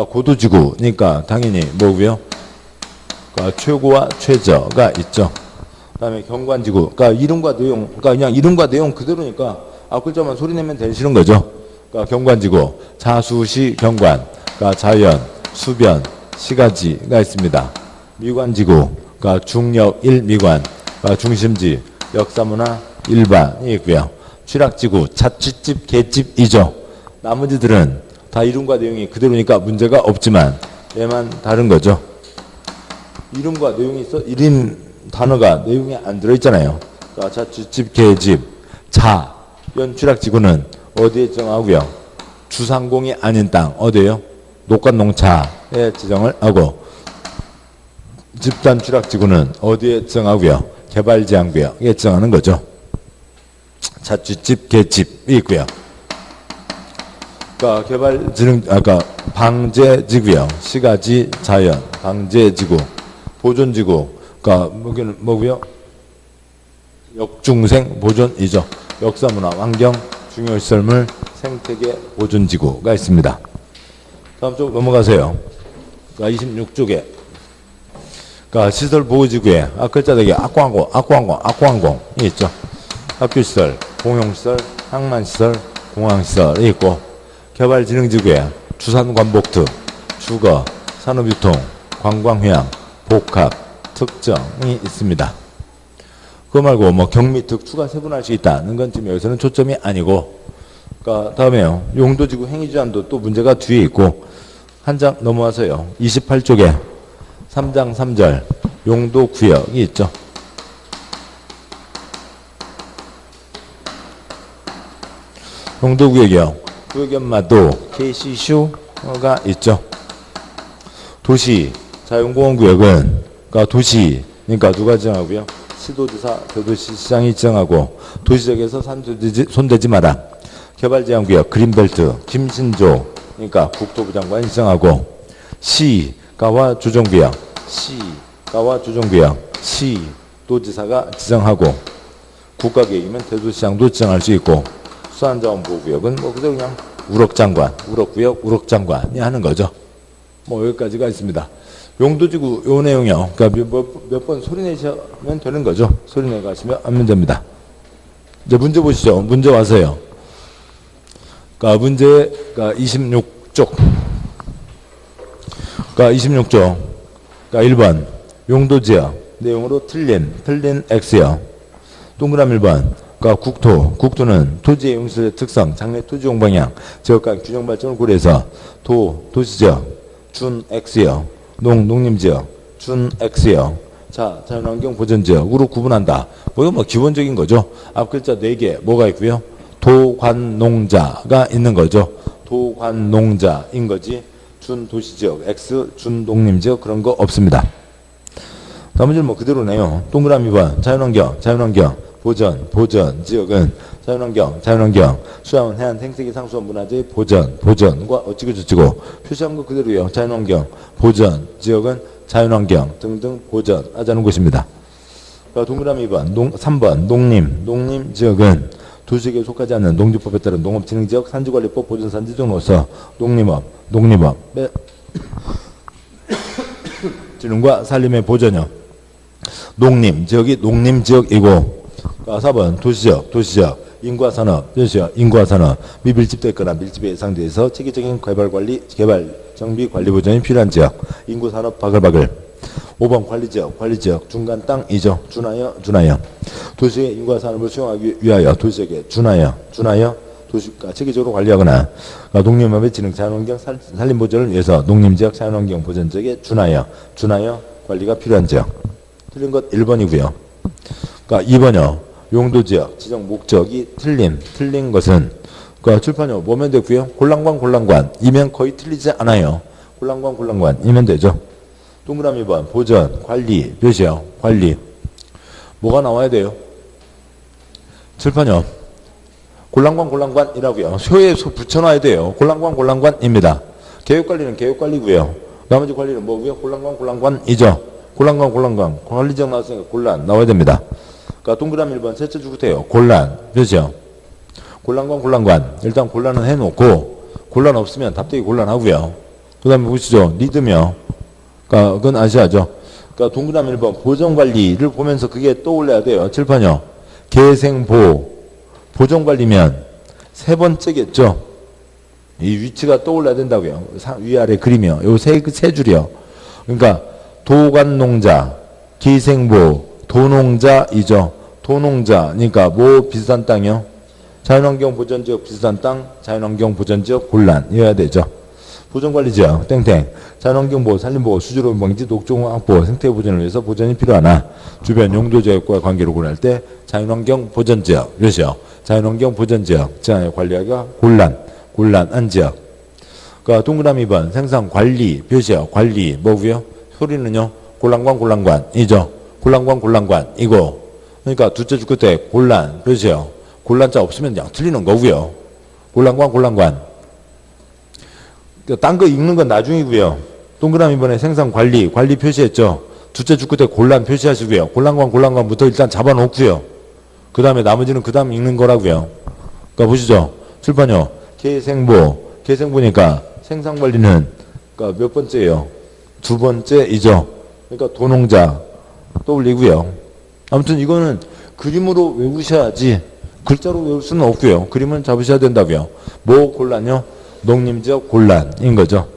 고도지구니까 당연히 뭐고요? 최고와 최저가 있죠. 그다음에 경관지구. 이름과 내용, 그냥 이름과 내용 그대로니까 앞 글자만 소리내면 되시는 거죠. 경관지구, 자수시 경관, 자연, 수변, 시가지가 있습니다. 미관지구, 중력 1미관, 중심지, 역사문화 일반이 있고요. 취락지구, 자취집, 갯집이죠. 나머지들은 다 이름과 내용이 그대로니까 문제가 없지만 얘만 다른 거죠. 이름과 내용이 있어 이름 단어가 내용이 안 들어있잖아요. 자취집, 갯집, 자연 취락지구는 어디에 지정하고요? 주상공이 아닌 땅 어디에요? 녹간농차에 지정을 하고 집단 취락지구는 어디에 지정하고요? 개발제한구역에 지정하는 거죠. 자취집, 갯집이 있고요. 개발지능, 방제지구요. 시가지, 자연, 방제지구, 보존지구, 여기는 뭐고요? 역중생 보존이죠. 역사문화, 환경, 중요시설물, 생태계 보존지구가 있습니다. 다음 쪽 넘어가세요. 26쪽에 시설보호지구에 글자 대개 악구항공이 있죠. 학교시설, 공용시설, 항만시설, 공항시설이 있고 개발진흥지구에 주산관복특, 주거, 산업유통, 관광휴양, 복합, 특정이 있습니다. 그거 말고 경미특 추가 세분할 수 있다는 건 지금 여기서는 초점이 아니고 다음에요. 용도지구 행위제한도 또 문제가 뒤에 있고 한 장 넘어와서요. 28쪽에 3장 3절 용도구역이 있죠. 용도구역이요. 구역연마도 KC슈가 있죠. 도시 자연공원구역은 도시 그러니까 누가 지정하고요? 시도지사, 대도시, 시장이 지정하고 도시적에서 손대지 마라. 개발제한구역 그린벨트 김신조 그러니까 국토부 장관이 지정하고 시가와 조정구역 시도지사가 지정하고 국가계획이면 대도시장도 지정할 수 있고 수산자원보호구역은 그대로 그냥 우럭장관, 우럭구역, 우럭장관이 하는 거죠. 여기까지가 있습니다. 용도지구 요 내용이요. 몇 번 소리내시면 되는 거죠. 소리내 가시면 하면 됩니다. 이제 문제 보시죠. 문제 와서요. 문제 26쪽. 26쪽. 1번 용도지역 내용으로 틀린 X요. 동그라미 1번. 국토는 토지의 용시의 특성, 장래 토지용 방향, 지역간 균형 발전을 고려해서 도시지역 준 X요. 농림지역 준 X요. 자연환경 보전지역으로 구분한다. 이거 기본적인 거죠. 앞 글자 4개 뭐가 있고요. 도관농자가 있는 거죠. 도관농자인 거지. 준 도시지역 X, 준 농림지역 그런 거 없습니다. 다음 문제는 그대로네요. 동그라미 2번 자연환경 보전 지역은 자연환경 수자원 해안 생태계 상수원 문화재의 보전과 어찌고 저찌고 표시한 거 그대로요. 자연환경 보전 지역은 자연환경 등등 보전하자는 곳입니다. 동그라미 2번 3번 농림 지역은 도시계에 속하지 않는 농지법에 따른 농업진흥지역 산지관리법 보전산지 등으로서 농림업 진흥과 산림의 보전요. 농림지역이 농림지역이고 4번 도시지역 인구화산업 미밀집도 있거나 밀집에 예상돼서 체계적인 개발 정비 관리 보전이 필요한 지역 인구산업 바글바글. 5번 관리지역 중간 땅이죠. 준하여 도시의 인구화산업을 수용하기 위하여 도시지역에 준하여 도시가 체계적으로 관리하거나 농림업의 진흥 자연환경 산림 보전을 위해서 농림지역 자연환경 보전지역에 준하여 관리가 필요한 지역. 틀린 것 1번이고요. 2번이요. 용도지역 지정 목적이 틀린 것은 출판요 뭐면 되고요. 곤란관이면 거의 틀리지 않아요. 곤란관이면 되죠. 동그라미 2번 보전 관리 몇이요. 관리 뭐가 나와야 돼요? 칠판요. 곤란관이라고요. 효에 붙여놔야 돼요. 곤란관입니다. 계획관리는 계획관리고요. 나머지 관리는 뭐고요? 곤란관이죠. 곤란관. 관리적 나왔으니까 곤란 나와야 됩니다. 그러니까 동그라미 1번 셋째 주구태요. 곤란. 그렇죠? 곤란관. 일단 곤란은 해놓고 곤란 없으면 답되기 곤란하고요. 그 다음에 보시죠. 리드며. 그러니까 그건 아셔야죠. 그러니까 동그라미 1번 보정관리를 보면서 그게 떠올려야 돼요. 칠판요. 보정관리면 세 번째겠죠. 이 위치가 떠올라야 된다고요. 위아래 그리며 요 세 줄이요. 그러니까 도관농자, 기생보, 도농자이죠. 도농자, 그러니까 뭐 비슷한 땅이요. 자연환경 보전지역 비슷한 땅, 자연환경 보전지역 곤란 이어야 되죠. 보전관리지역 땡땡. 자연환경보호, 산림보호, 수질오염 방지, 녹종 확보, 생태보전을 위해서 보전이 필요하나 주변 용도지역과 관계를 고려할 때 자연환경 보전지역, 그렇죠. 자연환경 보전지역, 관리하기가 곤란한 지역. 그러니까 동그라미 2번 생산관리, 표시요. 관리, 뭐고요? 소리는요. 곤란관이죠. 곤란관, 이거. 그러니까 둘째 줄 끝에 곤란, 표시요. 곤란자 없으면 그냥 틀리는 거고요. 곤란관. 딴 거 읽는 건 나중이고요. 동그라미 2번에 생산관리 표시했죠. 둘째 줄 끝에 곤란 표시하시고요. 곤란관부터 일단 잡아놓고요. 그 다음에 나머지는 그 다음 읽는 거라고요. 그러니까 보시죠. 칠판요. 계생보니까 생산관리는 그러니까 몇 번째예요? 두 번째이죠. 그러니까 도농자 떠올리고요. 아무튼 이거는 그림으로 외우셔야지 글자로 외울 수는 없고요. 그림은 잡으셔야 된다고요. 뭐 곤란요? 농림지역 곤란인 거죠.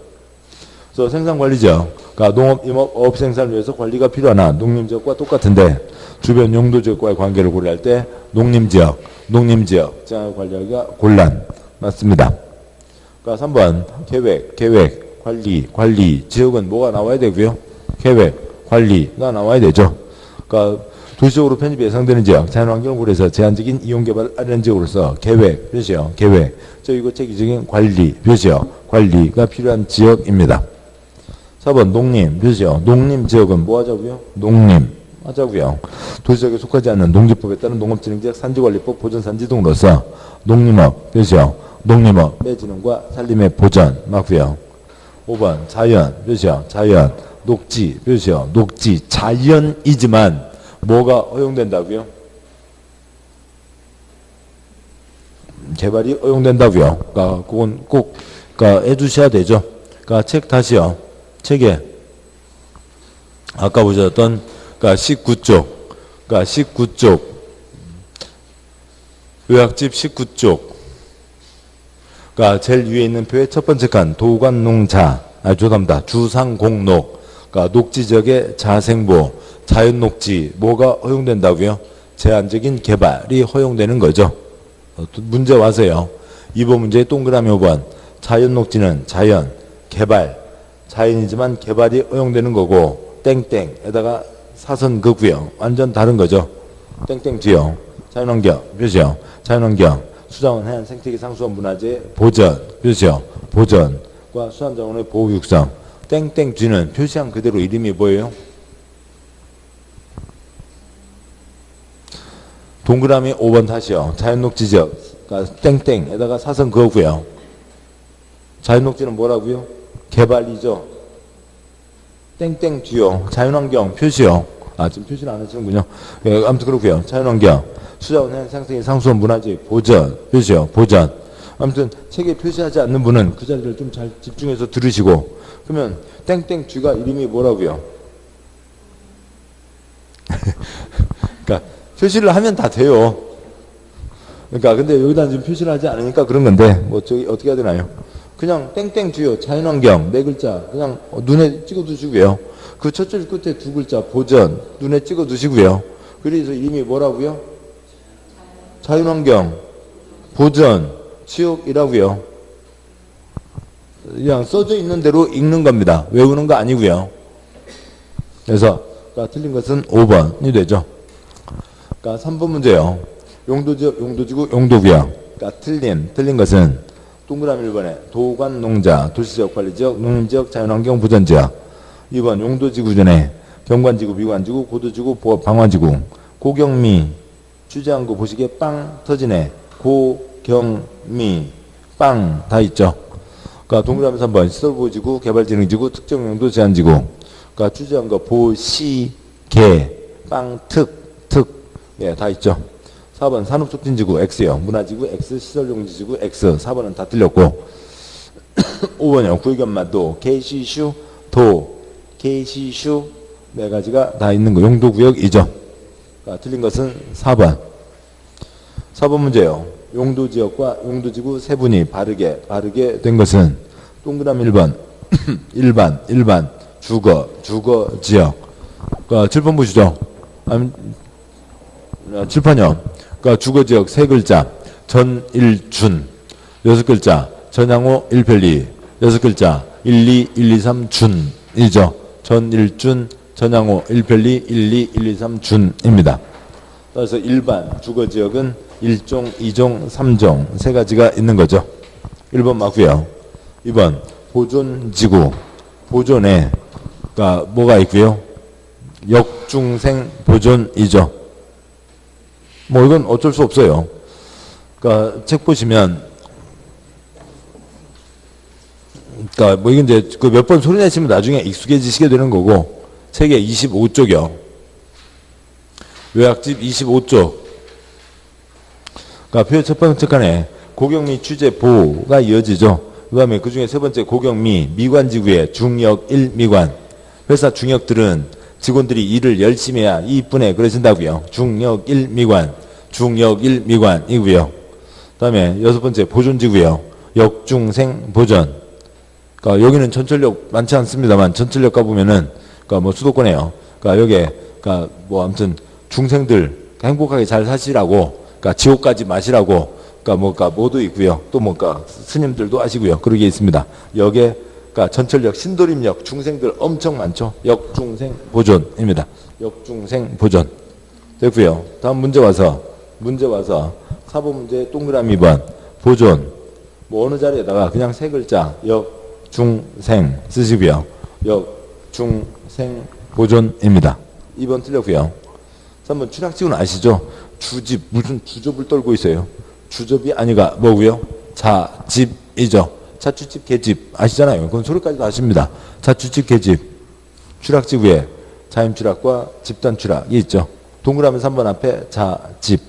그래서 생산관리지역, 그러니까 농업, 임업, 어업 생산을 위해서 관리가 필요하나 농림지역과 똑같은데 주변 용도지역과의 관계를 고려할 때 농림지역 관리하기가 곤란 맞습니다. 그러니까 3번 계획, 관리 지역은 뭐가 나와야 되고요? 계획, 관리가 나와야 되죠. 그러니까 도시적으로 편입이 예상되는 지역, 자연환경을 고려해서 제한적인 이용개발을 하려는 지역으로서 계획, 표시요. 계획, 이거 체계적인 관리, 표시요. 관리가 필요한 지역입니다. 4번 농림, 표시요. 농림지역은 뭐 하자고요? 농림 하자고요. 도시지역에 속하지 않는 농지법에 따른 농업진흥지역 산지관리법 보전산지 등으로서 농림업, 표시요. 농림업의 진흥과 산림의 보전 맞고요. 5번 자연, 표시요. 자연, 녹지, 표시요. 녹지, 자연이지만 뭐가 허용된다고요? 개발이 허용된다고요. 그러니까 그건 꼭 그러니까 해주셔야 되죠. 그러니까 책 다시요. 책에 아까 보셨던 그러니까 19쪽, 그러니까 19쪽 요약집 19쪽, 그러니까 제일 위에 있는 표의 첫 번째 칸 도관농자, 죄송합니다. 주상공록, 그러니까 녹지지역의 자생보, 자연녹지 뭐가 허용된다고요? 제한적인 개발이 허용되는 거죠. 문제 와서요. 2번 문제의 동그라미 5번 자연녹지는 자연, 개발, 자연이지만 개발이 허용되는 거고 땡땡에다가 사선 그고요. 완전 다른 거죠. 땡땡 뒤요. 자연환경 표시요. 자연환경 수자원 해안 생태계 상수원 문화재 보전 표시요. 보전과 수산자원의 보호 육성 땡땡 뒤는 표시한 그대로 이름이 뭐예요? 동그라미 5번 다시요. 자연녹지지역 그러니까 땡땡에다가 사선 그거고요. 자연녹지는 뭐라고요? 개발이죠. 땡땡 뒤요. 자연환경 표시요. 지금 표시를 안 하시는군요. 예, 아무튼 그렇고요. 자연환경 수자원 해안 생태계 상수원 문화재 보전 표시요. 보전. 아무튼 책에 표시하지 않는 분은 그 자리를 좀 잘 집중해서 들으시고 그러면 땡땡 뒤가 이름이 뭐라고요? 그러니까 표시를 하면 다 돼요. 그러니까 근데 여기다 지금 표시를 하지 않으니까 그런 건데 뭐 저기 어떻게 해야 되나요? 그냥 땡땡 뒤요. 자연환경 네 글자 그냥 눈에 찍어 두시고요. 그 첫줄 끝에 두 글자 보전 눈에 찍어 두시고요. 그래서 이름이 뭐라고요? 자연환경 보전 지역이라고요. 그냥 써져 있는 대로 읽는 겁니다. 외우는 거 아니고요. 그래서 틀린 것은 5번이 되죠. 그러니까 3번 문제요. 용도지역, 용도지구, 용도구역. 그러니까 틀린 것은 동그라미 1번에 도관농자, 도시지역 관리지역, 농림지역, 자연환경 보전지역. 2번 용도지구 전에 경관지구, 미관지구, 고도지구, 방화지구. 고경미 취재한 거 보시기에 빵 터지네. 고경미 빵 다 있죠. 그러니까 동그라미 3번 시설보호지구, 개발진흥지구, 특정용도 제한지구. 그러니까 취재한 거 보시개 빵 특 예, 다 있죠. 4번 산업촉진지구 X요. 문화지구 X, 시설용지지구 X. 4번은 다 틀렸고 5번이요. 구역연마도 개시슈 도 개시슈 네 가지가 다 있는 거. 용도구역이죠. 그러니까 틀린 것은 4번. 4번 문제요. 용도지역과 용도지구 세분이 바르게 된 것은 동그라미 1번 일반 주거지역. 그러니까 7번 보시죠. 7번이요. 그러니까 주거지역 세 글자 전일준 6글자 전향호 1편리 6글자 12, 1, 2, 3 준이죠. 전일준 전향호 1편리 1, 2, 1, 2, 3 준입니다. 그래서 일반 주거지역은 1종, 2종, 3종 세 가지가 있는 거죠. 1번 맞고요. 2번 보존지구 보존에 그러니까 뭐가 있고요. 역중생 보존이죠. 뭐 이건 어쩔 수 없어요. 그러니까 책 보시면 그러니까 뭐 이건 이제 그 몇 번 소리 내시면 나중에 익숙해지시게 되는 거고 책의 25쪽이요. 요약집 25쪽. 그러니까 표 첫 번째 칸에 고경미 취재 보가 이어지죠. 그 다음에 그 중에 세 번째 고경미 미관지구의 중역 1 미관. 회사 중역들은 직원들이 일을 열심히 해야 이익분에 그러신다고요. 중역 1 미관. 중역 1 미관이고요. 그 다음에 여섯 번째 보존지구요. 역중생 보존. 그러니까 여기는 전철역 많지 않습니다만 전철역 가보면은 그러니까 뭐 수도권에요. 그러니까 여기에 그러니까 뭐 아무튼 중생들 행복하게 잘 사시라고 그러니까 지옥 가지 마시라고 그러니까 뭐가 모두 있고요. 또 뭔가 스님들도 하시고요. 그러게 있습니다. 역에 그러니까 전철역 신도림역 중생들 엄청 많죠. 역중생 보존입니다. 역중생 보존 됐고요. 다음 문제 와서 4번 문제 동그라미 2번 보존 뭐 어느 자리에다가 그냥 세 글자 역중생 쓰시고요. 역중생 보존입니다. 2번 틀렸고요. 3번 추락지구는 아시죠? 주집 무슨 주접을 떨고 있어요. 주접이 아니가 뭐고요? 자집이죠. 자취집 개집 아시잖아요. 그건 소리까지도 아십니다. 자취집 개집 추락지구에 자임추락과 집단추락이 있죠. 동그라미 3번 앞에 자집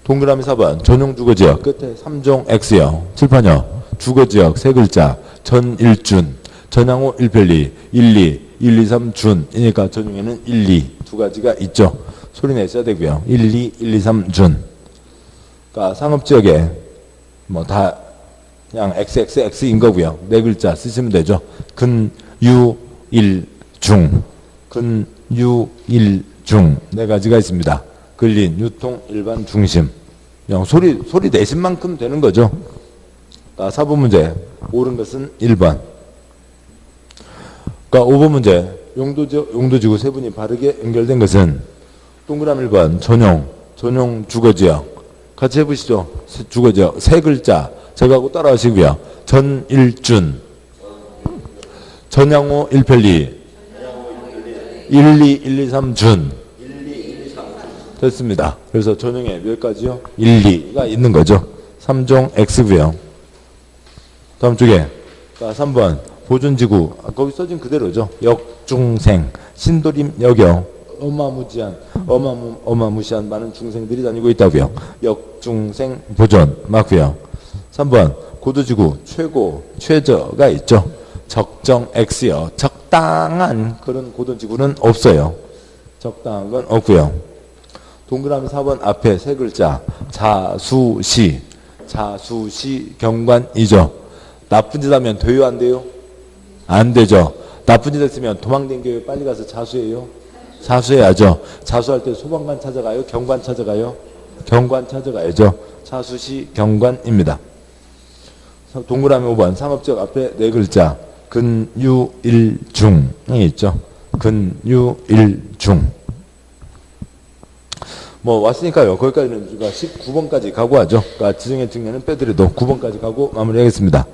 동그라미 4번 전용주거지역 끝에 3종 X요. 7번요. 주거지역 세 글자 전일준 전향호 1편리 1, 2, 1, 2, 3 준이니까 전용에는 1, 2 두 가지가 있죠. 소리 내셔야 되고요. 1, 2, 1, 2, 3 준. 그러니까 상업지역에 뭐 다 그냥 XXX인 거고요. 네 글자 쓰시면 되죠. 근유일중 근유일중 네 가지가 있습니다. 근린, 유통, 일반, 중심. 그냥 소리 내신 만큼 되는 거죠. 그러니까 4번 문제 옳은 것은 1번. 그러니까 5번 문제 용도지구 세 분이 바르게 연결된 것은 동그라미 1번 전용 주거지역 같이 해보시죠. 주거지역 세 글자 제가하고 따라하시고요. 전일준 전향호 1편리 1, 2, 1, 2, 3 준 됐습니다. 그래서 전용에 몇 가지요? 1, 2가 있는 거죠. 3종 X고요. 다음 쪽에 3번 보존지구 거기 써진 그대로죠. 역중생 신도림역이요. 어마무시한 많은 중생들이 다니고 있다고요. 역중생 보존 맞고요. 3번 고도지구 최저가 있죠. 적정 X요. 적당한 그런 고도지구는 없어요. 적당한 건 없고요. 동그라미 4번 앞에 세 글자 자수시 경관이죠. 나쁜 짓 하면 돼요 안 돼요? 안 되죠. 나쁜 짓 했으면 도망댕겨요 빨리 가서 자수해요? 자수해야죠. 자수할 때 소방관 찾아가요? 경관 찾아가요? 경관 찾아가야죠. 자수시 경관입니다. 동그라미 5번 상업지역 앞에 네 글자 근유일중이 있죠. 근유일중 뭐 왔으니까요. 거기까지는 우리가 19번까지 가고 하죠. 그러니까 지정의 증례는 빼드려도 9번까지 가고 마무리하겠습니다.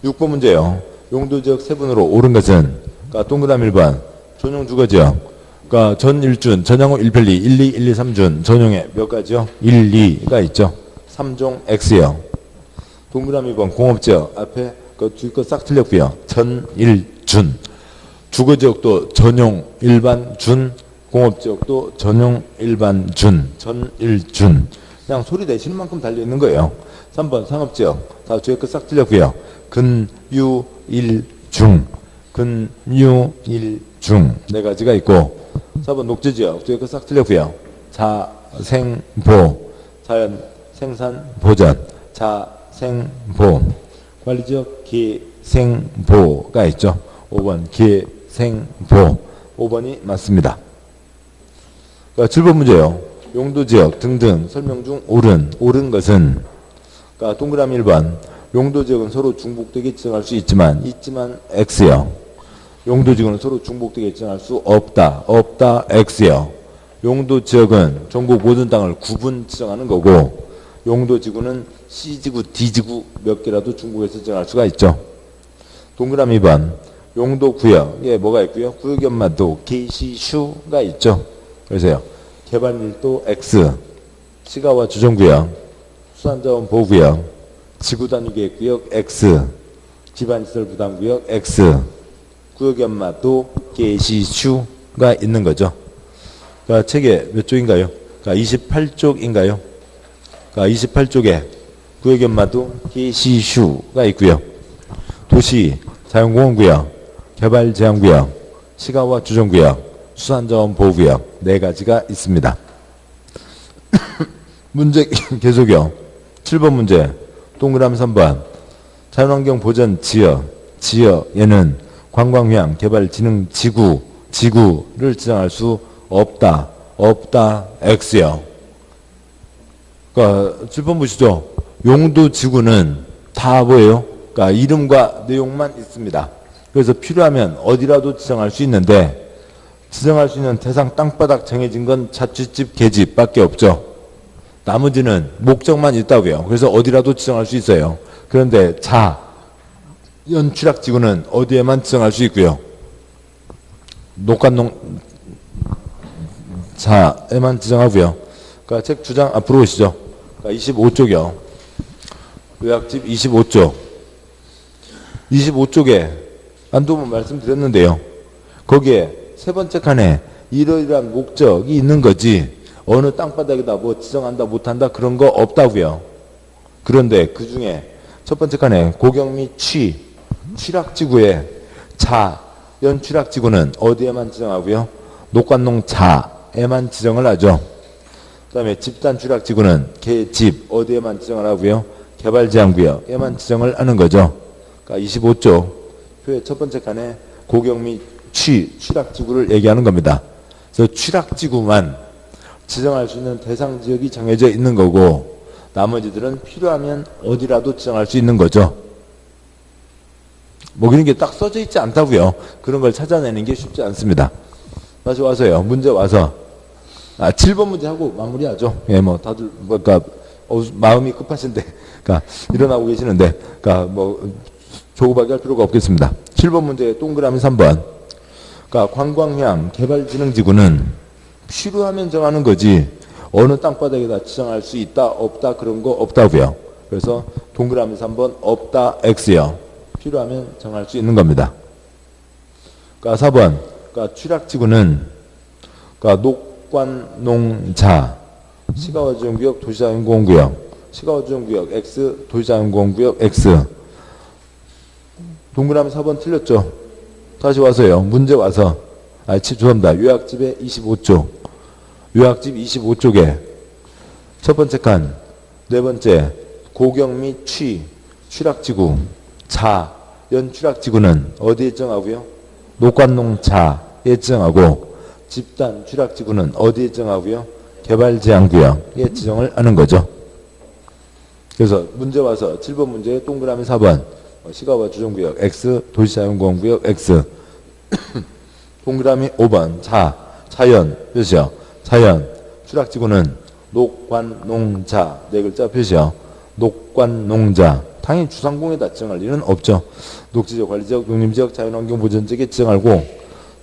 6번 문제요. 용도지역 세분으로 옳은 것은 그러니까 동그라미 1번 전용주거지역 그러니까 전일준, 전향호 1편리, 1, 2, 1, 2, 3준, 전용에 몇 가지요? 1, 2가 있죠. 3종 X요. 동그라미 번 공업지역 앞에 그 뒤 거 싹 틀렸고요. 전일준. 주거지역도 전용 일반 준, 공업지역도 전용 일반 준, 전일준. 그냥 소리 내시는 만큼 달려있는 거예요. 3번 상업지역. 다 뒤에 거 싹 틀렸고요. 근유일중. 근유일중. 네 가지가 있고. 4번 녹지지역. 뒤에 거 싹 틀렸고요. 자생보. 자연 생산 보전. 자생보. 관리지역 기생보가 있죠. 5번 기생보. 5번이 맞습니다. 7번 문제요. 용도지역 등등 설명 중 옳은 것은 동그라미 1번 용도지역은 서로 중복되게 지정할 수 있지만 X요. 용도지역은 서로 중복되게 지정할 수 없다 X요. 용도지역은 전국 모든 땅을 구분 지정하는 거고 용도지구는 C지구, D지구 몇 개라도 중복해서 지정할 수가 있죠. 동그라미 2번 용도구역에 뭐가 있고요. 구역의 엄마도 게시슈가 있죠. 그래서요. 개발밀도 X, 시가와 주정구역, 수산자원 보호구역, 지구단위계획구역 X, 기반시설 부담구역 X, 구역의 엄마도 게시슈가 있는 거죠. 그러니까 책에 몇 쪽인가요? 그러니까 28쪽인가요? 그러니까 28쪽에 구역의 엄마도 게시슈가 있고요. 도시, 자연공원구역, 개발제한구역, 시가와 주정구역, 수산자원 보호구역 네 가지가 있습니다. 문제 계속이요. 7번 문제 동그라미 3번 자연환경 보전 지역에는 관광휴양 개발진흥 지구를 지정할 수 없다 X요. 그러니까 7번 보시죠. 용도지구는 다 뭐예요? 그러니까 이름과 내용만 있습니다. 그래서 필요하면 어디라도 지정할 수 있는데 지정할 수 있는 대상 땅바닥 정해진 건 자취집, 계집밖에 없죠. 나머지는 목적만 있다고요. 그래서 어디라도 지정할 수 있어요. 그런데 연취락지구는 어디에만 지정할 수 있고요. 녹관농 자에만 지정하고요. 그러니까 책 주장 앞으로 오시죠. 그러니까 25쪽이요. 요약집 25쪽. 25쪽에 한두 번 말씀드렸는데요. 거기에 세 번째 칸에 이러이러한 목적이 있는 거지 어느 땅바닥에다 뭐 지정한다 못한다 그런 거 없다고요. 그런데 그 중에 첫 번째 칸에 고경 및 취락지구에 연취락지구는 어디에만 지정하고요. 녹관농 자에만 지정을 하죠. 그 다음에 집단 취락지구는 집 어디에만 지정을 하고요. 개발제한구역에만 지정을 하는 거죠. 그러니까 25쪽 표의 첫 번째 칸에 고경 및 취락지구를 얘기하는 겁니다. 그래서 취락지구만 지정할 수 있는 대상 지역이 정해져 있는 거고 나머지들은 필요하면 어디라도 지정할 수 있는 거죠. 뭐 그런 게 딱 써져 있지 않다고요. 그런 걸 찾아내는 게 쉽지 않습니다. 다시 와서요. 문제 와서 7번 문제 하고 마무리하죠. 예, 뭐 다들 그러니까 마음이 급하신데 그러니까 일어나고 계시는데 그러니까 뭐 조급하게 할 필요가 없겠습니다. 7번 문제 동그라미 3번. 그러니까 관광휴양 개발진흥지구는 필요하면 정하는 거지 어느 땅바닥에다 지정할 수 있다 없다 그런 거 없다고요. 그래서 동그라미 3번 없다 X요. 필요하면 정할 수 있는 겁니다. 그러니까 4번 그러니까 취락지구는 그러니까 녹관농자 시가와주정구역 도시자연공원구역 시가와주정구역 X 도시자연공원구역 X. 동그라미 4번 틀렸죠. 다시 와서요. 문제 와서 죄송합니다. 요약집에 25쪽. 요약집 25쪽에 첫 번째 칸, 네 번째 고경 및 취락지구 연취락지구는 어디에 정하고요? 녹관농 자에 정하고 집단 취락지구는 어디에 정하고요? 개발제한구역에 지정을 하는 거죠. 그래서 문제 와서 7번 문제에 동그라미 4번 시가와 주정구역 X 도시자연공원구역 X. 동그라미 5번 자연 표시요. 자연 취락지구는 녹관농자 네 글자 표시요. 녹관농자 당연히 주상공에다 지정할 일은 없죠. 녹지적, 관리지역, 농림지역, 자연환경보전지역에 지정하고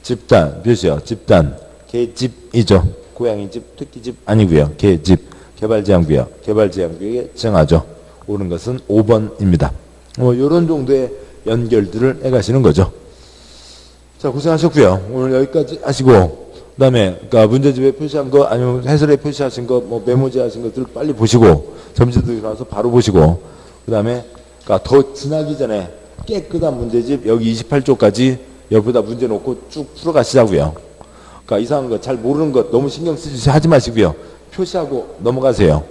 집단 표시요. 집단 개집이죠. 고양이집, 특기집 아니고요. 개집, 개발제한구역, 개발제한구역에 정하죠. 옳은 것은 5번입니다. 이런 정도의 연결들을 해가시는 거죠. 자, 고생하셨고요. 오늘 여기까지 하시고, 그 다음에, 그니까 문제집에 표시한 거, 아니면 해설에 표시하신 거, 뭐 메모지 하신 것들 빨리 보시고, 점심도 일어나서 바로 보시고, 그 다음에, 그니까 더 지나기 전에 깨끗한 문제집, 여기 28쪽까지 옆에다 문제 놓고 쭉 풀어가시자고요. 그니까 이상한 거, 잘 모르는 것 너무 신경 쓰지 하지 마시고요. 표시하고 넘어가세요.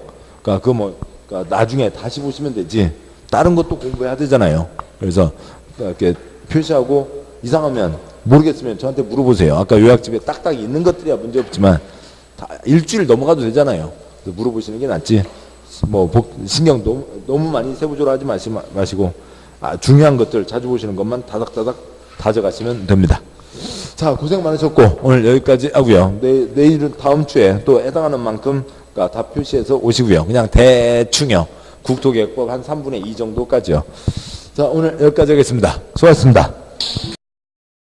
그니까 그니까 나중에 다시 보시면 되지. 다른 것도 공부해야 되잖아요. 그래서, 이렇게 표시하고 이상하면 모르겠으면 저한테 물어보세요. 아까 요약집에 딱딱 있는 것들이야 문제 없지만 다 일주일 넘어가도 되잖아요. 물어보시는 게 낫지. 뭐 신경 너무 많이 세부적으로 하지 마시고 중요한 것들 자주 보시는 것만 다닥다닥 다져가시면 됩니다. 자, 고생 많으셨고 오늘 여기까지 하고요. 내일은 다음 주에 또 해당하는 만큼 다 표시해서 오시고요. 그냥 대충요. 국토개혁법 한 3분의 2 정도까지요. 자, 오늘 여기까지 하겠습니다. 수고하셨습니다.